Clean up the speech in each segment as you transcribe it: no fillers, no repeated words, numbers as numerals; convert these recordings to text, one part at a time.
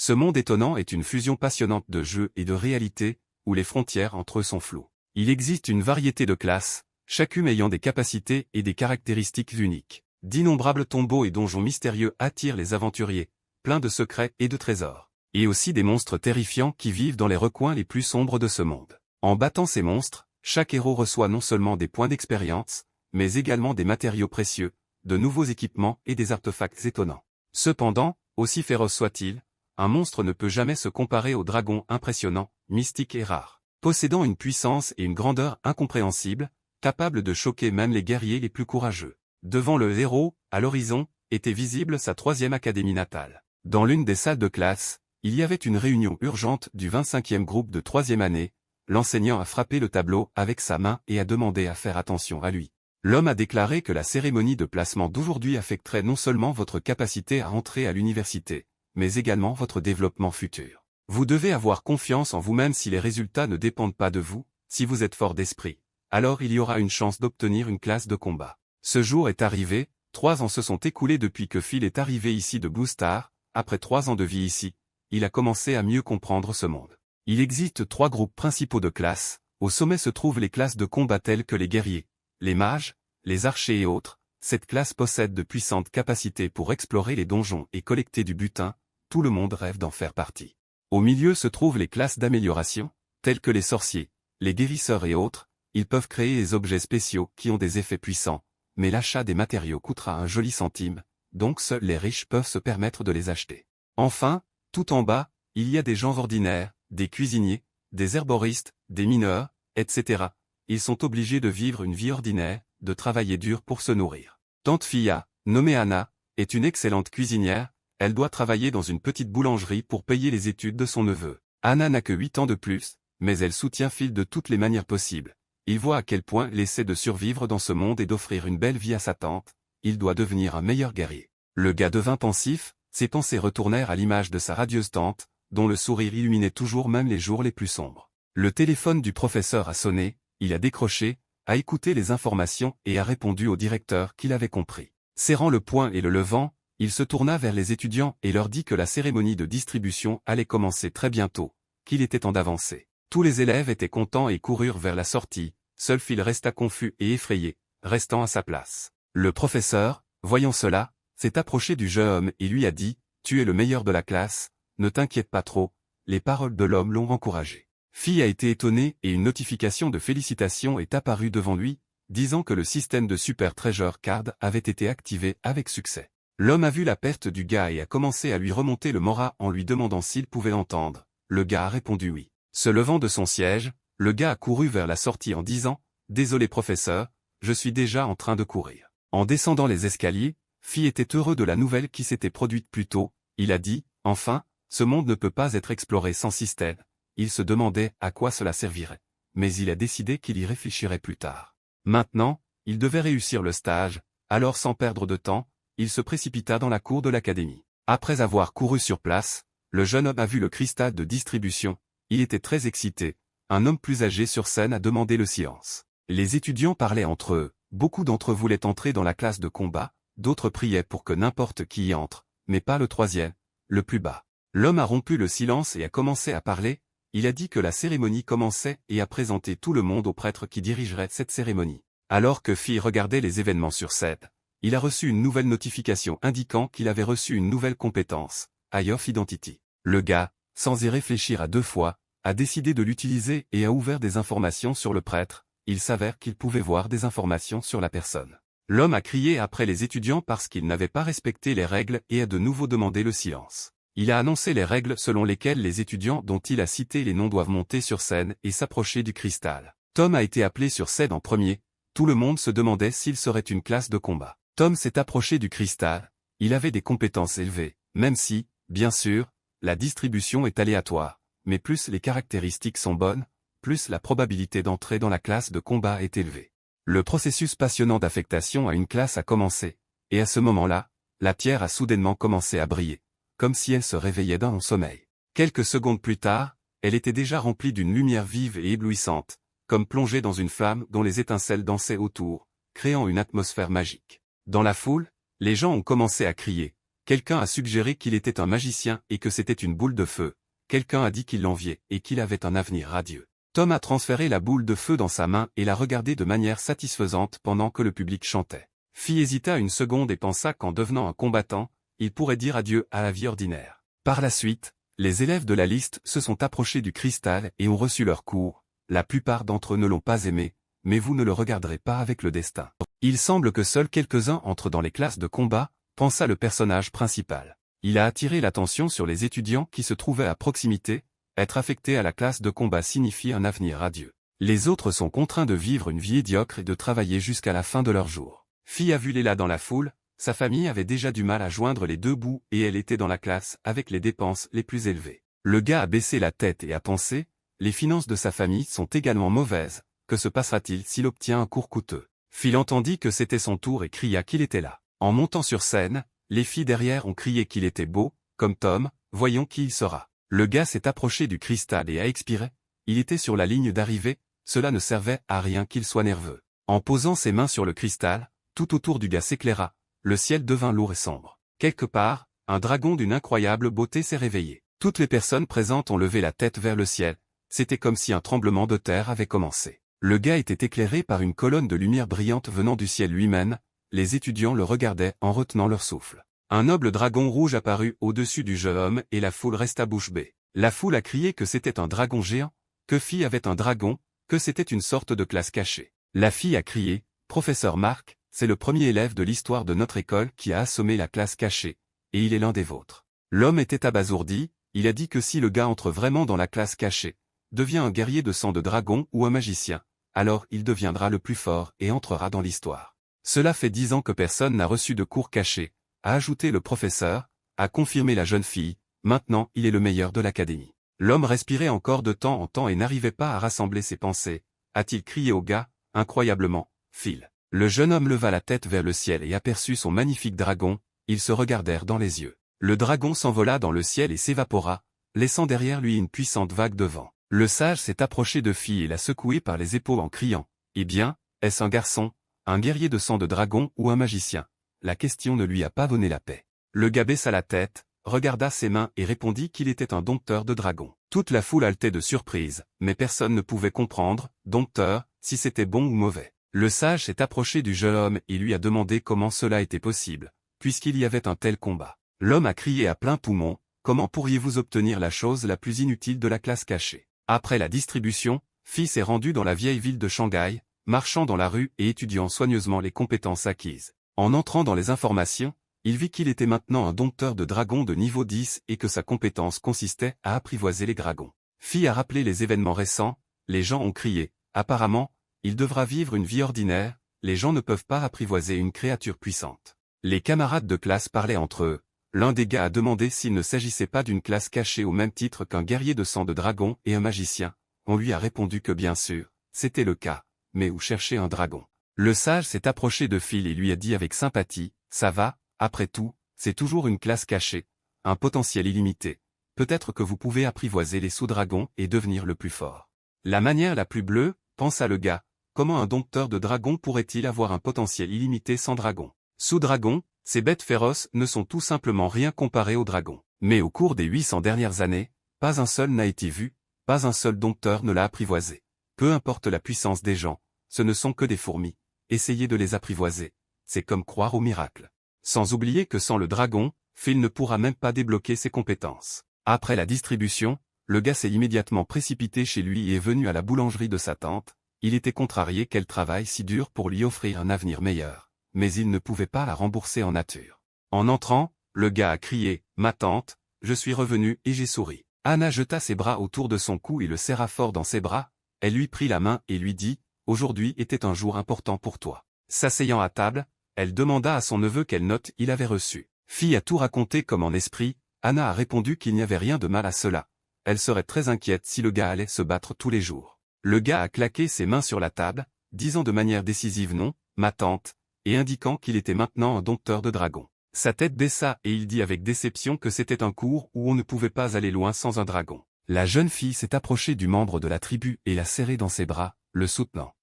Ce monde étonnant est une fusion passionnante de jeu et de réalité, où les frontières entre eux sont floues. Il existe une variété de classes, chacune ayant des capacités et des caractéristiques uniques. D'innombrables tombeaux et donjons mystérieux attirent les aventuriers, pleins de secrets et de trésors. Et aussi des monstres terrifiants qui vivent dans les recoins les plus sombres de ce monde. En battant ces monstres, chaque héros reçoit non seulement des points d'expérience, mais également des matériaux précieux, de nouveaux équipements et des artefacts étonnants. Cependant, aussi féroce soit-il, un monstre ne peut jamais se comparer au dragon impressionnant, mystique et rare. Possédant une puissance et une grandeur incompréhensibles, capable de choquer même les guerriers les plus courageux. Devant le héros, à l'horizon, était visible sa 3e académie natale. Dans l'une des salles de classe, il y avait une réunion urgente du 25e groupe de 3e année, l'enseignant a frappé le tableau avec sa main et a demandé à faire attention à lui. L'homme a déclaré que la cérémonie de placement d'aujourd'hui affecterait non seulement votre capacité à entrer à l'université, mais également votre développement futur. Vous devez avoir confiance en vous-même si les résultats ne dépendent pas de vous, si vous êtes fort d'esprit. Alors il y aura une chance d'obtenir une classe de combat. Ce jour est arrivé, 3 ans se sont écoulés depuis que Phil est arrivé ici de Blue Star, après 3 ans de vie ici, il a commencé à mieux comprendre ce monde. Il existe 3 groupes principaux de classes, au sommet se trouvent les classes de combat telles que les guerriers, les mages, les archers et autres. Cette classe possède de puissantes capacités pour explorer les donjons et collecter du butin, tout le monde rêve d'en faire partie. Au milieu se trouvent les classes d'amélioration, telles que les sorciers, les guérisseurs et autres, ils peuvent créer des objets spéciaux qui ont des effets puissants, mais l'achat des matériaux coûtera un joli centime, donc seuls les riches peuvent se permettre de les acheter. Enfin, tout en bas, il y a des gens ordinaires, des cuisiniers, des herboristes, des mineurs, etc. Ils sont obligés de vivre une vie ordinaire, de travailler dur pour se nourrir. Tante Fia, nommée Anna, est une excellente cuisinière, elle doit travailler dans une petite boulangerie pour payer les études de son neveu. Anna n'a que 8 ans de plus, mais elle soutient Phil de toutes les manières possibles. Il voit à quel point il essaie de survivre dans ce monde et d'offrir une belle vie à sa tante, il doit devenir un meilleur guerrier. Le gars devint pensif, ses pensées retournèrent à l'image de sa radieuse tante, dont le sourire illuminait toujours même les jours les plus sombres. Le téléphone du professeur a sonné, il a décroché, a écouté les informations et a répondu au directeur qu'il avait compris. Serrant le poing et le levant, il se tourna vers les étudiants et leur dit que la cérémonie de distribution allait commencer très bientôt, qu'il était temps d'avancer. Tous les élèves étaient contents et coururent vers la sortie, seul Phil resta confus et effrayé, restant à sa place. Le professeur, voyant cela, s'est approché du jeune homme et lui a dit « Tu es le meilleur de la classe, ne t'inquiète pas trop », les paroles de l'homme l'ont encouragé. Phil a été étonné et une notification de félicitations est apparue devant lui, disant que le système de Super Treasure Card avait été activé avec succès. L'homme a vu la perte du gars et a commencé à lui remonter le moral en lui demandant s'il pouvait l'entendre. Le gars a répondu oui. Se levant de son siège, le gars a couru vers la sortie en disant « Désolé professeur, je suis déjà en train de courir ». En descendant les escaliers, Phil était heureux de la nouvelle qui s'était produite plus tôt, il a dit « Enfin, ce monde ne peut pas être exploré sans système ». Il se demandait à quoi cela servirait, mais il a décidé qu'il y réfléchirait plus tard. Maintenant, il devait réussir le stage, alors sans perdre de temps, il se précipita dans la cour de l'académie. Après avoir couru sur place, le jeune homme a vu le cristal de distribution, il était très excité, un homme plus âgé sur scène a demandé le silence. Les étudiants parlaient entre eux, beaucoup d'entre eux voulaient entrer dans la classe de combat, d'autres priaient pour que n'importe qui y entre, mais pas le 3e, le plus bas. L'homme a rompu le silence et a commencé à parler, il a dit que la cérémonie commençait et a présenté tout le monde au prêtre qui dirigerait cette cérémonie. Alors que Phil regardait les événements sur scène, il a reçu une nouvelle notification indiquant qu'il avait reçu une nouvelle compétence, Eye of Identity. Le gars, sans y réfléchir à 2 fois, a décidé de l'utiliser et a ouvert des informations sur le prêtre, il s'avère qu'il pouvait voir des informations sur la personne. L'homme a crié après les étudiants parce qu'ils n'avaient pas respecté les règles et a de nouveau demandé le silence. Il a annoncé les règles selon lesquelles les étudiants dont il a cité les noms doivent monter sur scène et s'approcher du cristal. Tom a été appelé sur scène en premier, tout le monde se demandait s'il serait une classe de combat. Tom s'est approché du cristal, il avait des compétences élevées, même si, bien sûr, la distribution est aléatoire, mais plus les caractéristiques sont bonnes, plus la probabilité d'entrer dans la classe de combat est élevée. Le processus passionnant d'affectation à une classe a commencé, et à ce moment-là, la pierre a soudainement commencé à briller, comme si elle se réveillait d'un long sommeil. Quelques secondes plus tard, elle était déjà remplie d'une lumière vive et éblouissante, comme plongée dans une flamme dont les étincelles dansaient autour, créant une atmosphère magique. Dans la foule, les gens ont commencé à crier, Quelqu'un a suggéré qu'il était un magicien et que c'était une boule de feu. Quelqu'un a dit qu'il l'enviait et qu'il avait un avenir radieux. Tom a transféré la boule de feu dans sa main et l'a regardée de manière satisfaisante pendant que le public chantait. Fi hésita une seconde et pensa qu'en devenant un combattant, il pourrait dire adieu à la vie ordinaire. Par la suite, les élèves de la liste se sont approchés du cristal et ont reçu leur cours. La plupart d'entre eux ne l'ont pas aimé, mais vous ne le regarderez pas avec le destin. Il semble que seuls quelques-uns entrent dans les classes de combat, pensa le personnage principal. Il a attiré l'attention sur les étudiants qui se trouvaient à proximité. Être affecté à la classe de combat signifie un avenir radieux. Les autres sont contraints de vivre une vie médiocre et de travailler jusqu'à la fin de leur jour. Fi a vu Léla dans la foule, sa famille avait déjà du mal à joindre les deux bouts et elle était dans la classe avec les dépenses les plus élevées. Le gars a baissé la tête et a pensé, les finances de sa famille sont également mauvaises, que se passera-t-il s'il obtient un cours coûteux? Phil entendit que c'était son tour et cria qu'il était là. En montant sur scène, les filles derrière ont crié qu'il était beau, comme Tom, voyons qui il sera. Le gars s'est approché du cristal et a expiré, il était sur la ligne d'arrivée, cela ne servait à rien qu'il soit nerveux. En posant ses mains sur le cristal, tout autour du gars s'éclaira, le ciel devint lourd et sombre. Quelque part, un dragon d'une incroyable beauté s'est réveillé. Toutes les personnes présentes ont levé la tête vers le ciel, c'était comme si un tremblement de terre avait commencé. Le gars était éclairé par une colonne de lumière brillante venant du ciel lui-même, les étudiants le regardaient en retenant leur souffle. Un noble dragon rouge apparut au-dessus du jeune homme et la foule resta bouche bée. La foule a crié que c'était un dragon géant, que Fi avait un dragon, que c'était une sorte de classe cachée. La fille a crié, « Professeur Mark, c'est le premier élève de l'histoire de notre école qui a assommé la classe cachée, et il est l'un des vôtres. » L'homme était abasourdi, il a dit que si le gars entre vraiment dans la classe cachée, devient un guerrier de sang de dragon ou un magicien, alors il deviendra le plus fort et entrera dans l'histoire. Cela fait 10 ans que personne n'a reçu de cours cachés, a ajouté le professeur, a confirmé la jeune fille, maintenant il est le meilleur de l'académie. L'homme respirait encore de temps en temps et n'arrivait pas à rassembler ses pensées, a-t-il crié au gars, incroyablement, Phil. Le jeune homme leva la tête vers le ciel et aperçut son magnifique dragon, ils se regardèrent dans les yeux. Le dragon s'envola dans le ciel et s'évapora, laissant derrière lui une puissante vague de vent. Le sage s'est approché de Fi et l'a secoué par les épaules en criant, « Eh bien, est-ce un garçon, un guerrier de sang de dragon ou un magicien ?» La question ne lui a pas donné la paix. Le gars baissa la tête, regarda ses mains et répondit qu'il était un dompteur de dragons. Toute la foule haletait de surprise, mais personne ne pouvait comprendre, dompteur, si c'était bon ou mauvais. Le sage s'est approché du jeune homme et lui a demandé comment cela était possible, puisqu'il y avait un tel combat. L'homme a crié à plein poumon, « Comment pourriez-vous obtenir la chose la plus inutile de la classe cachée ?» Après la distribution, Fi s'est rendu dans la vieille ville de Shanghai, marchant dans la rue et étudiant soigneusement les compétences acquises. En entrant dans les informations, il vit qu'il était maintenant un dompteur de dragons de niveau 10 et que sa compétence consistait à apprivoiser les dragons. Fi a rappelé les événements récents, les gens ont crié, apparemment, il devra vivre une vie ordinaire, les gens ne peuvent pas apprivoiser une créature puissante. Les camarades de classe parlaient entre eux, l'un des gars a demandé s'il ne s'agissait pas d'une classe cachée au même titre qu'un guerrier de sang de dragon et un magicien, on lui a répondu que bien sûr, c'était le cas, mais où chercher un dragon. Le sage s'est approché de Phil et lui a dit avec sympathie, « Ça va, après tout, c'est toujours une classe cachée, un potentiel illimité. Peut-être que vous pouvez apprivoiser les sous-dragons et devenir le plus fort. » La manière la plus bleue, pensa le gars, comment un dompteur de dragons pourrait-il avoir un potentiel illimité sans dragon? Sous-dragons, ces bêtes féroces ne sont tout simplement rien comparées aux dragons. Mais au cours des 800 dernières années, pas un seul n'a été vu, pas un seul dompteur ne l'a apprivoisé. Peu importe la puissance des gens, ce ne sont que des fourmis. Essayez de les apprivoiser, c'est comme croire au miracle. Sans oublier que sans le dragon, Phil ne pourra même pas débloquer ses compétences. Après la distribution, le gars s'est immédiatement précipité chez lui et est venu à la boulangerie de sa tante, il était contrarié qu'elle travaille si dur pour lui offrir un avenir meilleur, mais il ne pouvait pas la rembourser en nature. En entrant, le gars a crié, « Ma tante, je suis revenu et j'ai souri. » Anna jeta ses bras autour de son cou et le serra fort dans ses bras, elle lui prit la main et lui dit, « Aujourd'hui était un jour important pour toi. » S'asseyant à table, elle demanda à son neveu quelle note il avait reçue. Fi a tout raconté comme en esprit, Anna a répondu qu'il n'y avait rien de mal à cela. Elle serait très inquiète si le gars allait se battre tous les jours. Le gars a claqué ses mains sur la table, disant de manière décisive non, ma tante, et indiquant qu'il était maintenant un dompteur de dragons. Sa tête baissa et il dit avec déception que c'était un cours où on ne pouvait pas aller loin sans un dragon. La jeune fille s'est approchée du membre de la tribu et l'a serré dans ses bras, le soutenant.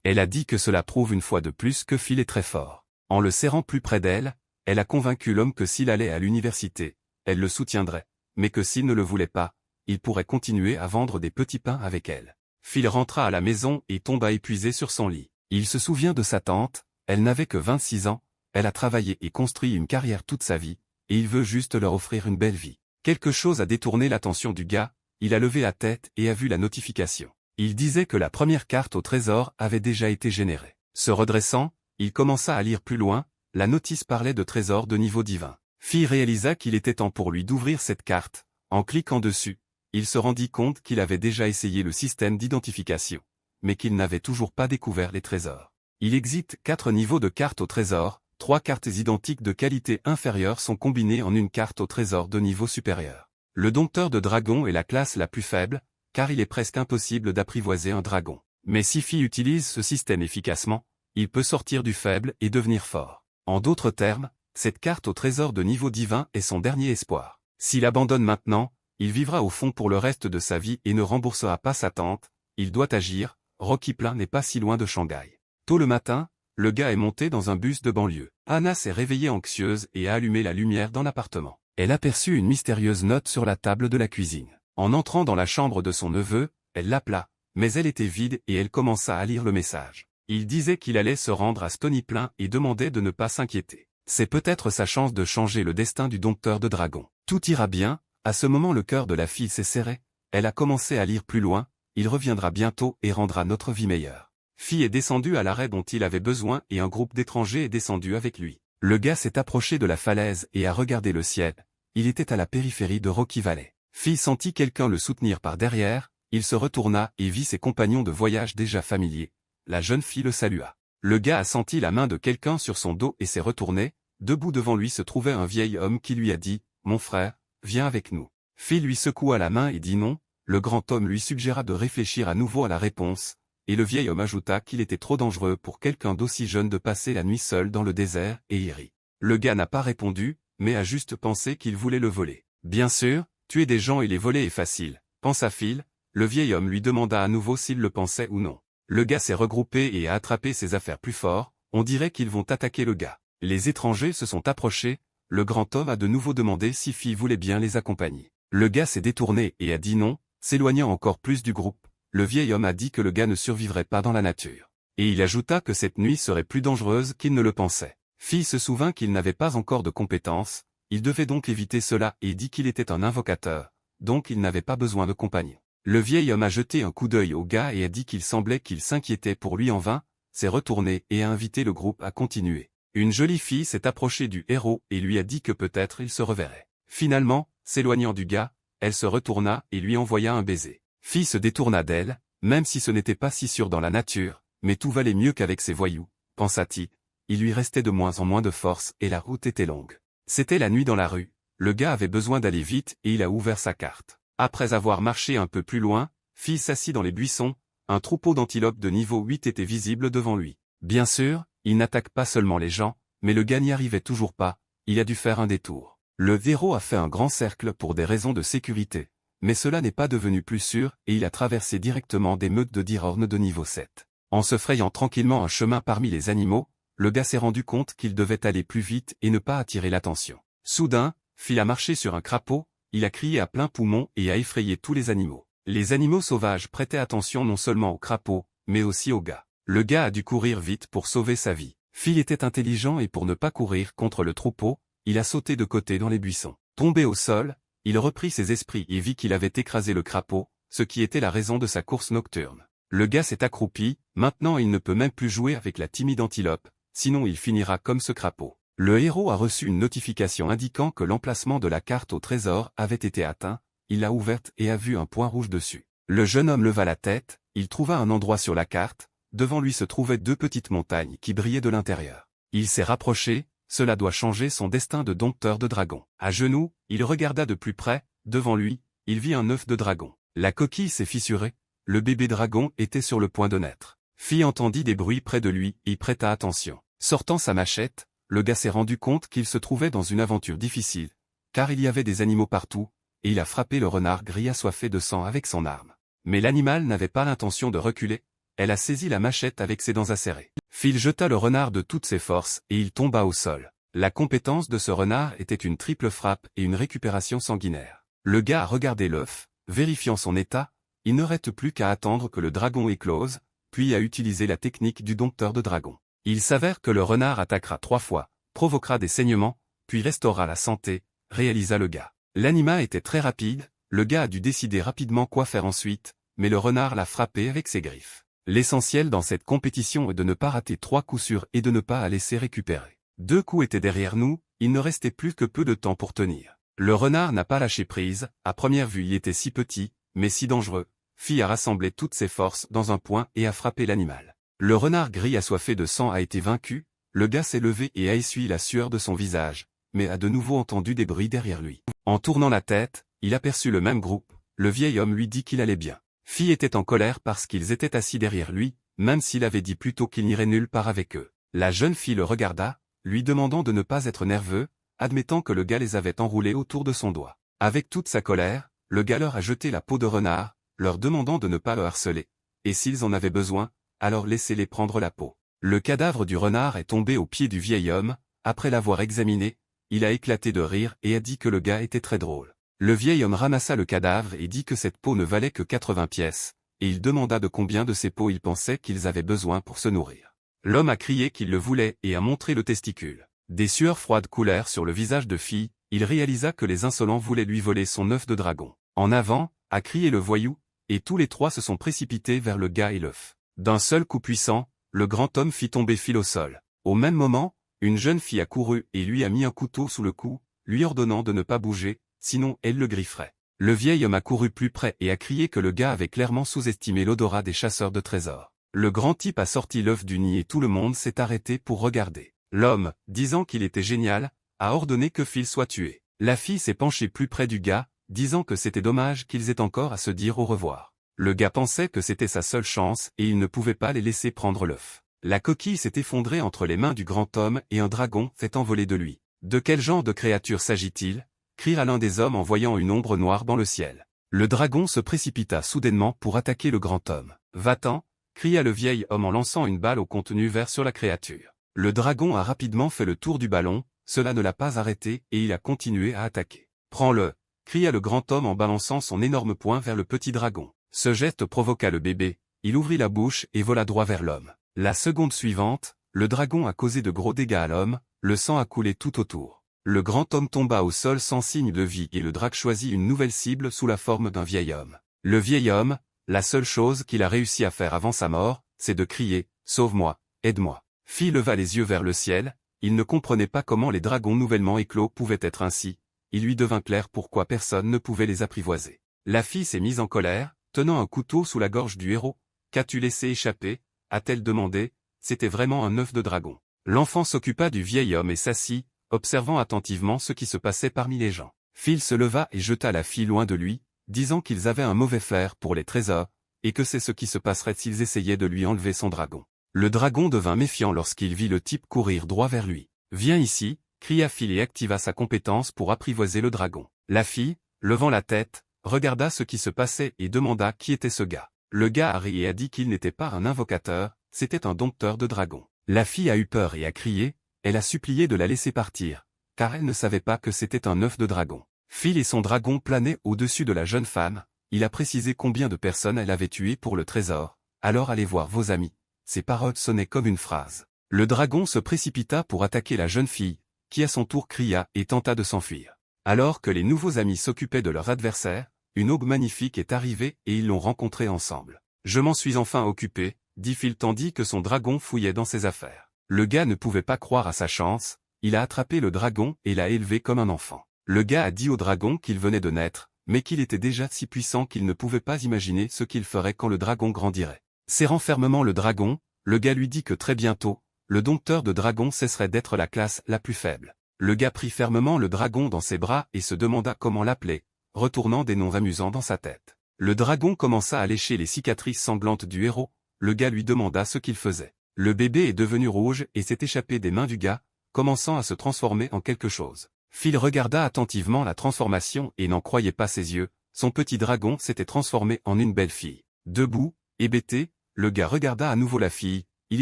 Elle a dit que cela prouve une fois de plus que Phil est très fort. En le serrant plus près d'elle, Elle a convaincu l'homme que s'il allait à l'université, elle le soutiendrait, mais que s'il ne le voulait pas, il pourrait continuer à vendre des petits pains avec elle. Phil rentra à la maison et tomba épuisé sur son lit. Il se souvient de sa tante, elle n'avait que 26 ans, elle a travaillé et construit une carrière toute sa vie, et il veut juste leur offrir une belle vie. Quelque chose a détourné l'attention du gars, il a levé la tête et a vu la notification. Il disait que la première carte au trésor avait déjà été générée. Se redressant, il commença à lire plus loin, la notice parlait de trésor de niveau divin. Phil réalisa qu'il était temps pour lui d'ouvrir cette carte. En cliquant dessus, il se rendit compte qu'il avait déjà essayé le système d'identification, mais qu'il n'avait toujours pas découvert les trésors. Il existe 4 niveaux de cartes au trésor, 3 cartes identiques de qualité inférieure sont combinées en une carte au trésor de niveau supérieur. Le dompteur de dragons est la classe la plus faible, car il est presque impossible d'apprivoiser un dragon. Mais si Phil utilise ce système efficacement, il peut sortir du faible et devenir fort. En d'autres termes, cette carte au trésor de niveau divin est son dernier espoir. S'il abandonne maintenant, il vivra au fond pour le reste de sa vie et ne remboursera pas sa tante, il doit agir, Rocky Plain n'est pas si loin de Shanghai. Tôt le matin, le gars est monté dans un bus de banlieue. Anna s'est réveillée anxieuse et a allumé la lumière dans l'appartement. Elle aperçut une mystérieuse note sur la table de la cuisine. En entrant dans la chambre de son neveu, elle l'appela, mais elle était vide et elle commença à lire le message. Il disait qu'il allait se rendre à Stony Plain et demandait de ne pas s'inquiéter. C'est peut-être sa chance de changer le destin du dompteur de dragons. Tout ira bien. À ce moment le cœur de la fille s'est serré, elle a commencé à lire plus loin, il reviendra bientôt et rendra notre vie meilleure. Fille est descendu à l'arrêt dont il avait besoin et un groupe d'étrangers est descendu avec lui. Le gars s'est approché de la falaise et a regardé le ciel, il était à la périphérie de Rocky Valley. Fille sentit quelqu'un le soutenir par derrière, il se retourna et vit ses compagnons de voyage déjà familiers. La jeune fille le salua. Le gars a senti la main de quelqu'un sur son dos et s'est retourné, debout devant lui se trouvait un vieil homme qui lui a dit « Mon frère, viens avec nous ». Phil lui secoua la main et dit non, le grand homme lui suggéra de réfléchir à nouveau à la réponse, et le vieil homme ajouta qu'il était trop dangereux pour quelqu'un d'aussi jeune de passer la nuit seul dans le désert, et y rit. Le gars n'a pas répondu, mais a juste pensé qu'il voulait le voler. Bien sûr, tuer des gens et les voler est facile, pensa Phil, le vieil homme lui demanda à nouveau s'il le pensait ou non. Le gars s'est regroupé et a attrapé ses affaires plus fort, on dirait qu'ils vont attaquer le gars. Les étrangers se sont approchés, le grand homme a de nouveau demandé si Phil voulait bien les accompagner. Le gars s'est détourné et a dit non, s'éloignant encore plus du groupe. Le vieil homme a dit que le gars ne survivrait pas dans la nature. Et il ajouta que cette nuit serait plus dangereuse qu'il ne le pensait. Phil se souvint qu'il n'avait pas encore de compétences, il devait donc éviter cela et dit qu'il était un invocateur, donc il n'avait pas besoin de compagnon. Le vieil homme a jeté un coup d'œil au gars et a dit qu'il semblait qu'il s'inquiétait pour lui en vain, s'est retourné et a invité le groupe à continuer. Une jolie fille s'est approchée du héros et lui a dit que peut-être il se reverrait. Finalement, s'éloignant du gars, elle se retourna et lui envoya un baiser. Fille se détourna d'elle, même si ce n'était pas si sûr dans la nature, mais tout valait mieux qu'avec ces voyous, pensa-t-il. Il lui restait de moins en moins de force et la route était longue. C'était la nuit dans la rue, le gars avait besoin d'aller vite et il a ouvert sa carte. Après avoir marché un peu plus loin, Fille s'assit dans les buissons, un troupeau d'antilopes de niveau 8 était visible devant lui. Bien sûr, il n'attaque pas seulement les gens, mais le gars n'y arrivait toujours pas, il a dû faire un détour. Le héros a fait un grand cercle pour des raisons de sécurité, mais cela n'est pas devenu plus sûr et il a traversé directement des meutes de dirornes de niveau 7. En se frayant tranquillement un chemin parmi les animaux, le gars s'est rendu compte qu'il devait aller plus vite et ne pas attirer l'attention. Soudain, Phil a marché sur un crapaud, il a crié à plein poumon et a effrayé tous les animaux. Les animaux sauvages prêtaient attention non seulement au crapaud, mais aussi au gars. Le gars a dû courir vite pour sauver sa vie. Phil était intelligent et pour ne pas courir contre le troupeau, il a sauté de côté dans les buissons. Tombé au sol, il reprit ses esprits et vit qu'il avait écrasé le crapaud, ce qui était la raison de sa course nocturne. Le gars s'est accroupi, maintenant il ne peut même plus jouer avec la timide antilope, sinon il finira comme ce crapaud. Le héros a reçu une notification indiquant que l'emplacement de la carte au trésor avait été atteint, il l'a ouverte et a vu un point rouge dessus. Le jeune homme leva la tête, il trouva un endroit sur la carte, devant lui se trouvaient 2 petites montagnes qui brillaient de l'intérieur. Il s'est rapproché, cela doit changer son destin de dompteur de dragon. À genoux, il regarda de plus près, devant lui, il vit un œuf de dragon. La coquille s'est fissurée, le bébé dragon était sur le point de naître. Phil entendit des bruits près de lui et y prêta attention. Sortant sa machette, le gars s'est rendu compte qu'il se trouvait dans une aventure difficile, car il y avait des animaux partout, et il a frappé le renard gris assoiffé de sang avec son arme. Mais l'animal n'avait pas l'intention de reculer, elle a saisi la machette avec ses dents acérées. Phil jeta le renard de toutes ses forces et il tomba au sol. La compétence de ce renard était une triple frappe et une récupération sanguinaire. Le gars a regardé l'œuf, vérifiant son état, il ne reste plus qu'à attendre que le dragon éclose, puis à utiliser la technique du dompteur de dragon. Il s'avère que le renard attaquera 3 fois, provoquera des saignements, puis restaurera la santé, réalisa le gars. L'animal était très rapide, le gars a dû décider rapidement quoi faire ensuite, mais le renard l'a frappé avec ses griffes. L'essentiel dans cette compétition est de ne pas rater 3 coups sûrs et de ne pas la laisser récupérer. 2 coups étaient derrière nous, il ne restait plus que peu de temps pour tenir. Le renard n'a pas lâché prise, à première vue il était si petit, mais si dangereux. Fi a rassemblé toutes ses forces dans un point et a frappé l'animal. Le renard gris assoiffé de sang a été vaincu, le gars s'est levé et a essuyé la sueur de son visage, mais a de nouveau entendu des bruits derrière lui. En tournant la tête, il aperçut le même groupe, le vieil homme lui dit qu'il allait bien. Fi était en colère parce qu'ils étaient assis derrière lui, même s'il avait dit plus tôt qu'il n'irait nulle part avec eux. La jeune fille le regarda, lui demandant de ne pas être nerveux, admettant que le gars les avait enroulés autour de son doigt. Avec toute sa colère, le gars leur a jeté la peau de renard, leur demandant de ne pas le harceler, et s'ils en avaient besoin, alors laissez-les prendre la peau. Le cadavre du renard est tombé aux pieds du vieil homme, après l'avoir examiné, il a éclaté de rire et a dit que le gars était très drôle. Le vieil homme ramassa le cadavre et dit que cette peau ne valait que 80 pièces, et il demanda de combien de ces peaux il pensait qu'ils avaient besoin pour se nourrir. L'homme a crié qu'il le voulait et a montré le testicule. Des sueurs froides coulèrent sur le visage de Fi, il réalisa que les insolents voulaient lui voler son œuf de dragon. En avant, a crié le voyou, et tous les 3 se sont précipités vers le gars et l'œuf. D'un seul coup puissant, le grand homme fit tomber Phil au sol. Au même moment, une jeune fille a couru et lui a mis un couteau sous le cou, lui ordonnant de ne pas bouger, sinon elle le grifferait. Le vieil homme a couru plus près et a crié que le gars avait clairement sous-estimé l'odorat des chasseurs de trésors. Le grand type a sorti l'œuf du nid et tout le monde s'est arrêté pour regarder. L'homme, disant qu'il était génial, a ordonné que Phil soit tué. La fille s'est penchée plus près du gars, disant que c'était dommage qu'ils aient encore à se dire au revoir. Le gars pensait que c'était sa seule chance et il ne pouvait pas les laisser prendre l'œuf. La coquille s'est effondrée entre les mains du grand homme et un dragon s'est envolé de lui. De quel genre de créature s'agit-il ? Cria l'un des hommes en voyant une ombre noire dans le ciel. Le dragon se précipita soudainement pour attaquer le grand homme. « Va-t'en » cria le vieil homme en lançant une balle au contenu vert sur la créature. Le dragon a rapidement fait le tour du ballon, cela ne l'a pas arrêté et il a continué à attaquer. « Prends-le » cria le grand homme en balançant son énorme poing vers le petit dragon. Ce geste provoqua le bébé, il ouvrit la bouche et vola droit vers l'homme. La seconde suivante, le dragon a causé de gros dégâts à l'homme, le sang a coulé tout autour. Le grand homme tomba au sol sans signe de vie et le drac choisit une nouvelle cible sous la forme d'un vieil homme. Le vieil homme, la seule chose qu'il a réussi à faire avant sa mort, c'est de crier « Sauve-moi, aide-moi ». Fi leva les yeux vers le ciel, il ne comprenait pas comment les dragons nouvellement éclos pouvaient être ainsi, il lui devint clair pourquoi personne ne pouvait les apprivoiser. La fille s'est mise en colère, tenant un couteau sous la gorge du héros. « Qu'as-tu laissé échapper » a-t-elle demandé, c'était vraiment un œuf de dragon. L'enfant s'occupa du vieil homme et s'assit, observant attentivement ce qui se passait parmi les gens. Phil se leva et jeta la fille loin de lui, disant qu'ils avaient un mauvais flair pour les trésors, et que c'est ce qui se passerait s'ils essayaient de lui enlever son dragon. Le dragon devint méfiant lorsqu'il vit le type courir droit vers lui. « Viens ici » cria Phil et activa sa compétence pour apprivoiser le dragon. La fille, levant la tête, regarda ce qui se passait et demanda qui était ce gars. Le gars a ri et a dit qu'il n'était pas un invocateur, c'était un dompteur de dragons. La fille a eu peur et a crié, elle a supplié de la laisser partir, car elle ne savait pas que c'était un œuf de dragon. Phil et son dragon planaient au-dessus de la jeune femme, il a précisé combien de personnes elle avait tuées pour le trésor, alors allez voir vos amis. Ces paroles sonnaient comme une phrase. Le dragon se précipita pour attaquer la jeune fille, qui à son tour cria et tenta de s'enfuir. Alors que les nouveaux amis s'occupaient de leur adversaire, une aube magnifique est arrivée et ils l'ont rencontrée ensemble. « Je m'en suis enfin occupé » dit Phil tandis que son dragon fouillait dans ses affaires. Le gars ne pouvait pas croire à sa chance, il a attrapé le dragon et l'a élevé comme un enfant. Le gars a dit au dragon qu'il venait de naître, mais qu'il était déjà si puissant qu'il ne pouvait pas imaginer ce qu'il ferait quand le dragon grandirait. Serrant fermement le dragon, le gars lui dit que très bientôt, le dompteur de dragon cesserait d'être la classe la plus faible. Le gars prit fermement le dragon dans ses bras et se demanda comment l'appeler, retournant des noms amusants dans sa tête. Le dragon commença à lécher les cicatrices sanglantes du héros, le gars lui demanda ce qu'il faisait. Le bébé est devenu rouge et s'est échappé des mains du gars, commençant à se transformer en quelque chose. Phil regarda attentivement la transformation et n'en croyait pas ses yeux, son petit dragon s'était transformé en une belle fille. Debout, hébété, le gars regarda à nouveau la fille, il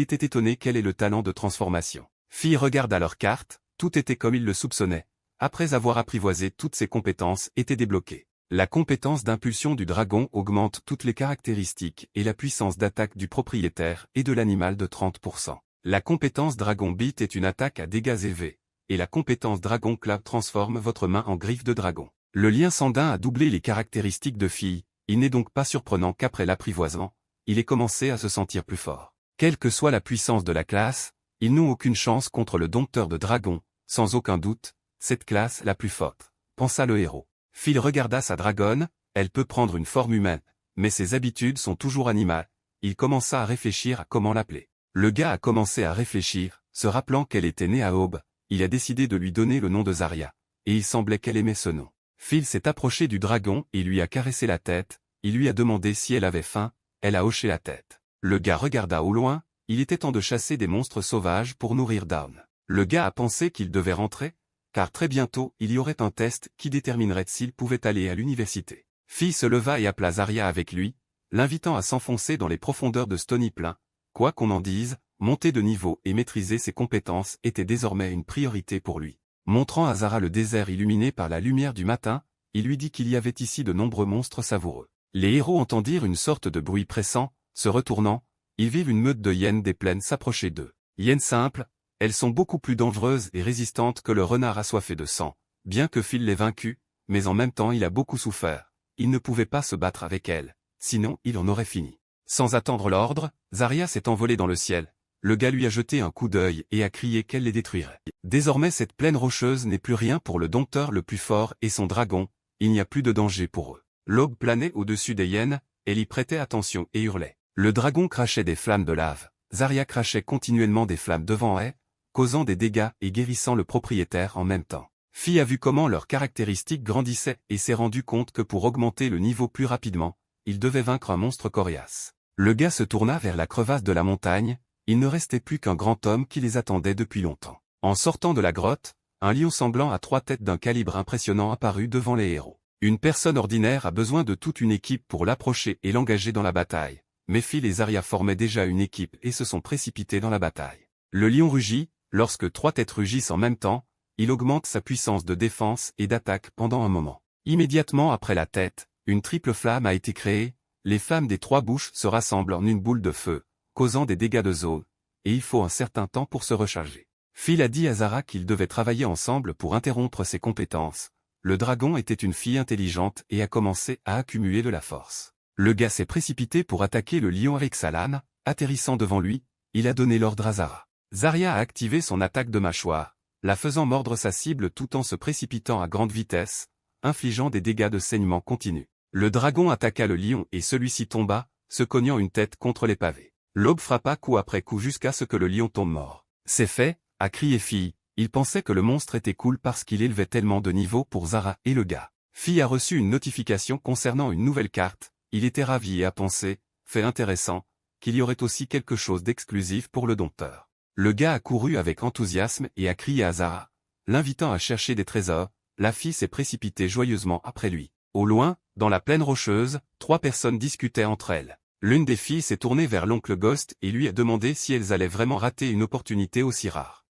était étonné quel est le talent de transformation. Phil regarda leur carte, Tout était comme il le soupçonnait. Après avoir apprivoisé toutes ses compétences étaient débloquées. La compétence d'impulsion du dragon augmente toutes les caractéristiques et la puissance d'attaque du propriétaire et de l'animal de 30%. La compétence Dragon Beat est une attaque à dégâts élevés, et la compétence Dragon Claw transforme votre main en griffe de dragon. Le lien sanguin a doublé les caractéristiques de Fille, il n'est donc pas surprenant qu'après l'apprivoisement, il ait commencé à se sentir plus fort. Quelle que soit la puissance de la classe, ils n'ont aucune chance contre le dompteur de dragons, sans aucun doute, cette classe la plus forte, pensa le héros. Phil regarda sa dragonne, elle peut prendre une forme humaine, mais ses habitudes sont toujours animales. Il commença à réfléchir à comment l'appeler. Le gars a commencé à réfléchir, se rappelant qu'elle était née à Aube, il a décidé de lui donner le nom de Zarya, et il semblait qu'elle aimait ce nom. Phil s'est approché du dragon et lui a caressé la tête, il lui a demandé si elle avait faim, elle a hoché la tête. Le gars regarda au loin, il était temps de chasser des monstres sauvages pour nourrir Dawn. Le gars a pensé qu'il devait rentrer, car très bientôt il y aurait un test qui déterminerait s'il pouvait aller à l'université. Phil se leva et appela Zarya avec lui, l'invitant à s'enfoncer dans les profondeurs de Stony Plain. Quoi qu'on en dise, monter de niveau et maîtriser ses compétences était désormais une priorité pour lui. Montrant à Zara le désert illuminé par la lumière du matin, il lui dit qu'il y avait ici de nombreux monstres savoureux. Les héros entendirent une sorte de bruit pressant, se retournant, ils virent une meute de hyènes des plaines s'approcher d'eux. Hyènes simples, elles sont beaucoup plus dangereuses et résistantes que le renard assoiffé de sang, bien que Phil l'ait vaincu, mais en même temps il a beaucoup souffert, il ne pouvait pas se battre avec elles, sinon il en aurait fini. Sans attendre l'ordre, Zarya s'est envolée dans le ciel, le gars lui a jeté un coup d'œil et a crié qu'elle les détruirait. Désormais cette plaine rocheuse n'est plus rien pour le dompteur le plus fort et son dragon, il n'y a plus de danger pour eux. L'aube planait au-dessus des hyènes, elle y prêtait attention et hurlait. Le dragon crachait des flammes de lave, Zarya crachait continuellement des flammes devant elle, causant des dégâts et guérissant le propriétaire en même temps. Fi a vu comment leurs caractéristiques grandissaient et s'est rendu compte que pour augmenter le niveau plus rapidement, il devait vaincre un monstre coriace. Le gars se tourna vers la crevasse de la montagne, il ne restait plus qu'un grand homme qui les attendait depuis longtemps. En sortant de la grotte, un lion sanglant à 3 têtes d'un calibre impressionnant apparut devant les héros. Une personne ordinaire a besoin de toute une équipe pour l'approcher et l'engager dans la bataille, mais Phil et Zarya formaient déjà une équipe et se sont précipités dans la bataille. Le lion rugit, lorsque 3 têtes rugissent en même temps, il augmente sa puissance de défense et d'attaque pendant un moment. Immédiatement après la tête, une triple flamme a été créée, les flammes des 3 bouches se rassemblent en une boule de feu, causant des dégâts de zone, et il faut un certain temps pour se recharger. Phil a dit à Zara qu'ils devaient travailler ensemble pour interrompre ses compétences. Le dragon était une fille intelligente et a commencé à accumuler de la force. Le gars s'est précipité pour attaquer le lion avec sa lame, atterrissant devant lui, il a donné l'ordre à Zara. Zarya a activé son attaque de mâchoire, la faisant mordre sa cible tout en se précipitant à grande vitesse, infligeant des dégâts de saignement continu. Le dragon attaqua le lion et celui-ci tomba, se cognant une tête contre les pavés. L'aube frappa coup après coup jusqu'à ce que le lion tombe mort. C'est fait, a crié Fi, il pensait que le monstre était cool parce qu'il élevait tellement de niveau pour Zara et le gars. Fi a reçu une notification concernant une nouvelle carte, il était ravi et a pensé, fait intéressant, qu'il y aurait aussi quelque chose d'exclusif pour le dompteur. Le gars a couru avec enthousiasme et a crié à Zara, l'invitant à chercher des trésors, la fille s'est précipitée joyeusement après lui. Au loin, dans la plaine rocheuse, 3 personnes discutaient entre elles. L'une des filles s'est tournée vers l'oncle Ghost et lui a demandé si elles allaient vraiment rater une opportunité aussi rare.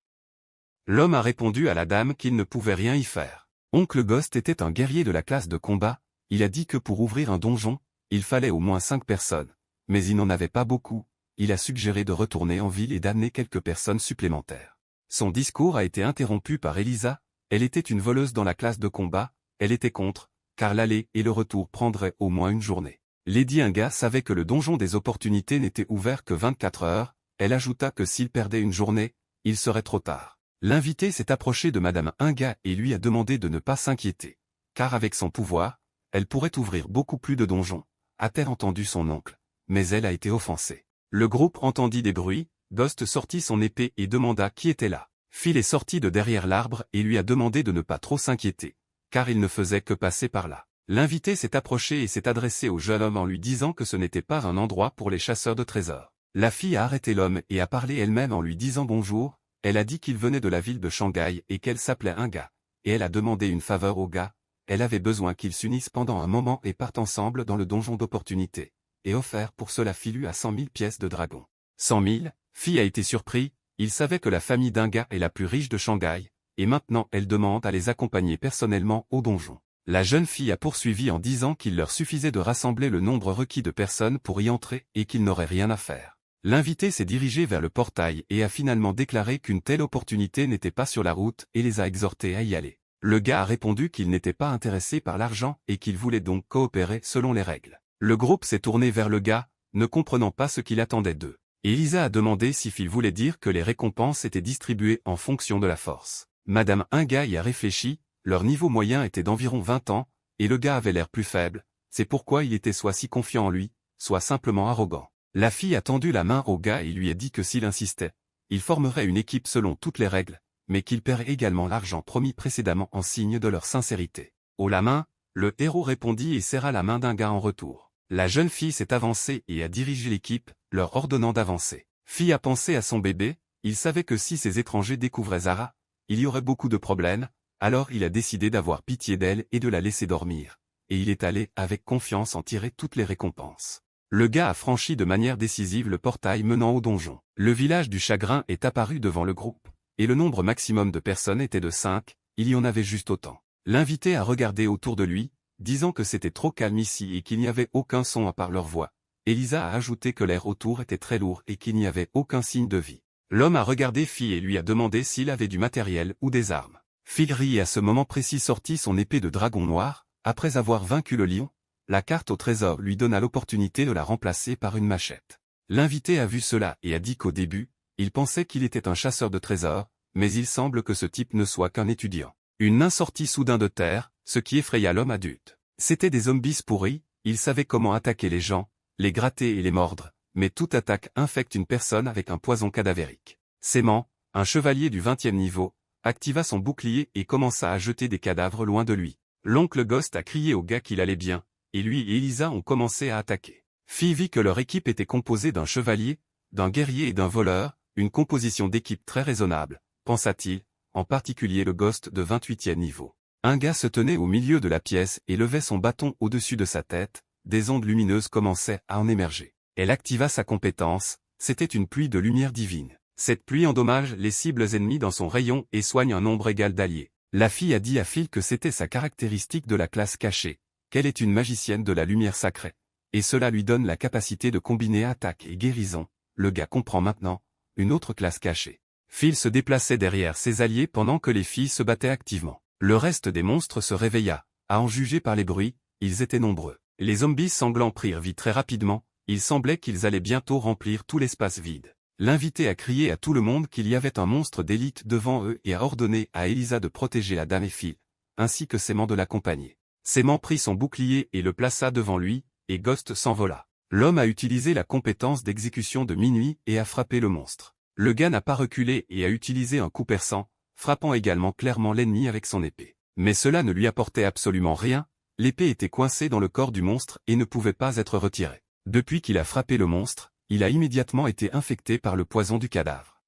L'homme a répondu à la dame qu'il ne pouvait rien y faire. Oncle Ghost était un guerrier de la classe de combat, il a dit que pour ouvrir un donjon, il fallait au moins 5 personnes, mais il n'en avait pas beaucoup, il a suggéré de retourner en ville et d'amener quelques personnes supplémentaires. Son discours a été interrompu par Elisa, elle était une voleuse dans la classe de combat, elle était contre, car l'aller et le retour prendraient au moins une journée. Lady Inga savait que le donjon des opportunités n'était ouvert que 24 heures, elle ajouta que s'il perdait une journée, il serait trop tard. L'invité s'est approché de Madame Inga et lui a demandé de ne pas s'inquiéter, car avec son pouvoir, elle pourrait ouvrir beaucoup plus de donjons, a-t-elle entendu son oncle, mais elle a été offensée. Le groupe entendit des bruits, Ghost sortit son épée et demanda qui était là. Phil est sorti de derrière l'arbre et lui a demandé de ne pas trop s'inquiéter, car il ne faisait que passer par là. L'invité s'est approché et s'est adressé au jeune homme en lui disant que ce n'était pas un endroit pour les chasseurs de trésors. La fille a arrêté l'homme et a parlé elle-même en lui disant bonjour, elle a dit qu'il venait de la ville de Shanghai et qu'elle s'appelait Inga, et elle a demandé une faveur au gars, elle avait besoin qu'ils s'unissent pendant un moment et partent ensemble dans le donjon d'opportunité, et offert pour cela Philu à 100 000 pièces de dragon. 100 000, Phi a été surpris, il savait que la famille d'Inga est la plus riche de Shanghai, et maintenant elle demande à les accompagner personnellement au donjon. La jeune fille a poursuivi en disant qu'il leur suffisait de rassembler le nombre requis de personnes pour y entrer et qu'ils n'auraient rien à faire. L'invité s'est dirigé vers le portail et a finalement déclaré qu'une telle opportunité n'était pas sur la route et les a exhortés à y aller. Le gars a répondu qu'il n'était pas intéressé par l'argent et qu'il voulait donc coopérer selon les règles. Le groupe s'est tourné vers le gars, ne comprenant pas ce qu'il attendait d'eux. Elisa a demandé si Phil voulait dire que les récompenses étaient distribuées en fonction de la force. Madame Inga y a réfléchi, leur niveau moyen était d'environ 20 ans, et le gars avait l'air plus faible, c'est pourquoi il était soit si confiant en lui, soit simplement arrogant. La fille a tendu la main au gars et lui a dit que s'il insistait, il formerait une équipe selon toutes les règles, mais qu'il paierait également l'argent promis précédemment en signe de leur sincérité. Haut la main, le héros répondit et serra la main d'Inga en retour. La jeune fille s'est avancée et a dirigé l'équipe, leur ordonnant d'avancer. Fille a pensé à son bébé, il savait que si ces étrangers découvraient Zara, il y aurait beaucoup de problèmes, alors il a décidé d'avoir pitié d'elle et de la laisser dormir, et il est allé avec confiance en tirer toutes les récompenses. Le gars a franchi de manière décisive le portail menant au donjon. Le village du chagrin est apparu devant le groupe, et le nombre maximum de personnes était de 5, il y en avait juste autant. L'invité a regardé autour de lui, disant que c'était trop calme ici et qu'il n'y avait aucun son à part leur voix. Elisa a ajouté que l'air autour était très lourd et qu'il n'y avait aucun signe de vie. L'homme a regardé Phil et lui a demandé s'il avait du matériel ou des armes. Phil rit et à ce moment précis sortit son épée de dragon noir, après avoir vaincu le lion. La carte au trésor lui donna l'opportunité de la remplacer par une machette. L'invité a vu cela et a dit qu'au début, il pensait qu'il était un chasseur de trésors, mais il semble que ce type ne soit qu'un étudiant. Une nain sortit soudain de terre, ce qui effraya l'homme adulte. C'étaient des zombies pourris, il savait comment attaquer les gens, les gratter et les mordre, mais toute attaque infecte une personne avec un poison cadavérique. Sémant, un chevalier du 20e niveau, activa son bouclier et commença à jeter des cadavres loin de lui. L'oncle Ghost a crié au gars qu'il allait bien, et lui et Elisa ont commencé à attaquer. Fi vit que leur équipe était composée d'un chevalier, d'un guerrier et d'un voleur, une composition d'équipe très raisonnable, pensa-t-il, en particulier le Ghost de 28e niveau. Un gars se tenait au milieu de la pièce et levait son bâton au-dessus de sa tête, des ondes lumineuses commençaient à en émerger. Elle activa sa compétence, c'était une pluie de lumière divine. Cette pluie endommage les cibles ennemies dans son rayon et soigne un nombre égal d'alliés. La fille a dit à Phil que c'était sa caractéristique de la classe cachée, qu'elle est une magicienne de la lumière sacrée, et cela lui donne la capacité de combiner attaque et guérison. Le gars comprend maintenant, une autre classe cachée. Phil se déplaçait derrière ses alliés pendant que les filles se battaient activement. Le reste des monstres se réveilla, à en juger par les bruits, ils étaient nombreux. Les zombies sanglants prirent vie très rapidement, il semblait qu'ils allaient bientôt remplir tout l'espace vide. L'invité a crié à tout le monde qu'il y avait un monstre d'élite devant eux et a ordonné à Elisa de protéger la dame et Phil, ainsi que Sémant de l'accompagner. Sémant prit son bouclier et le plaça devant lui, et Ghost s'envola. L'homme a utilisé la compétence d'exécution de minuit et a frappé le monstre. Le gars n'a pas reculé et a utilisé un coup perçant, frappant également clairement l'ennemi avec son épée. Mais cela ne lui apportait absolument rien, l'épée était coincée dans le corps du monstre et ne pouvait pas être retirée. Depuis qu'il a frappé le monstre, il a immédiatement été infecté par le poison du cadavre.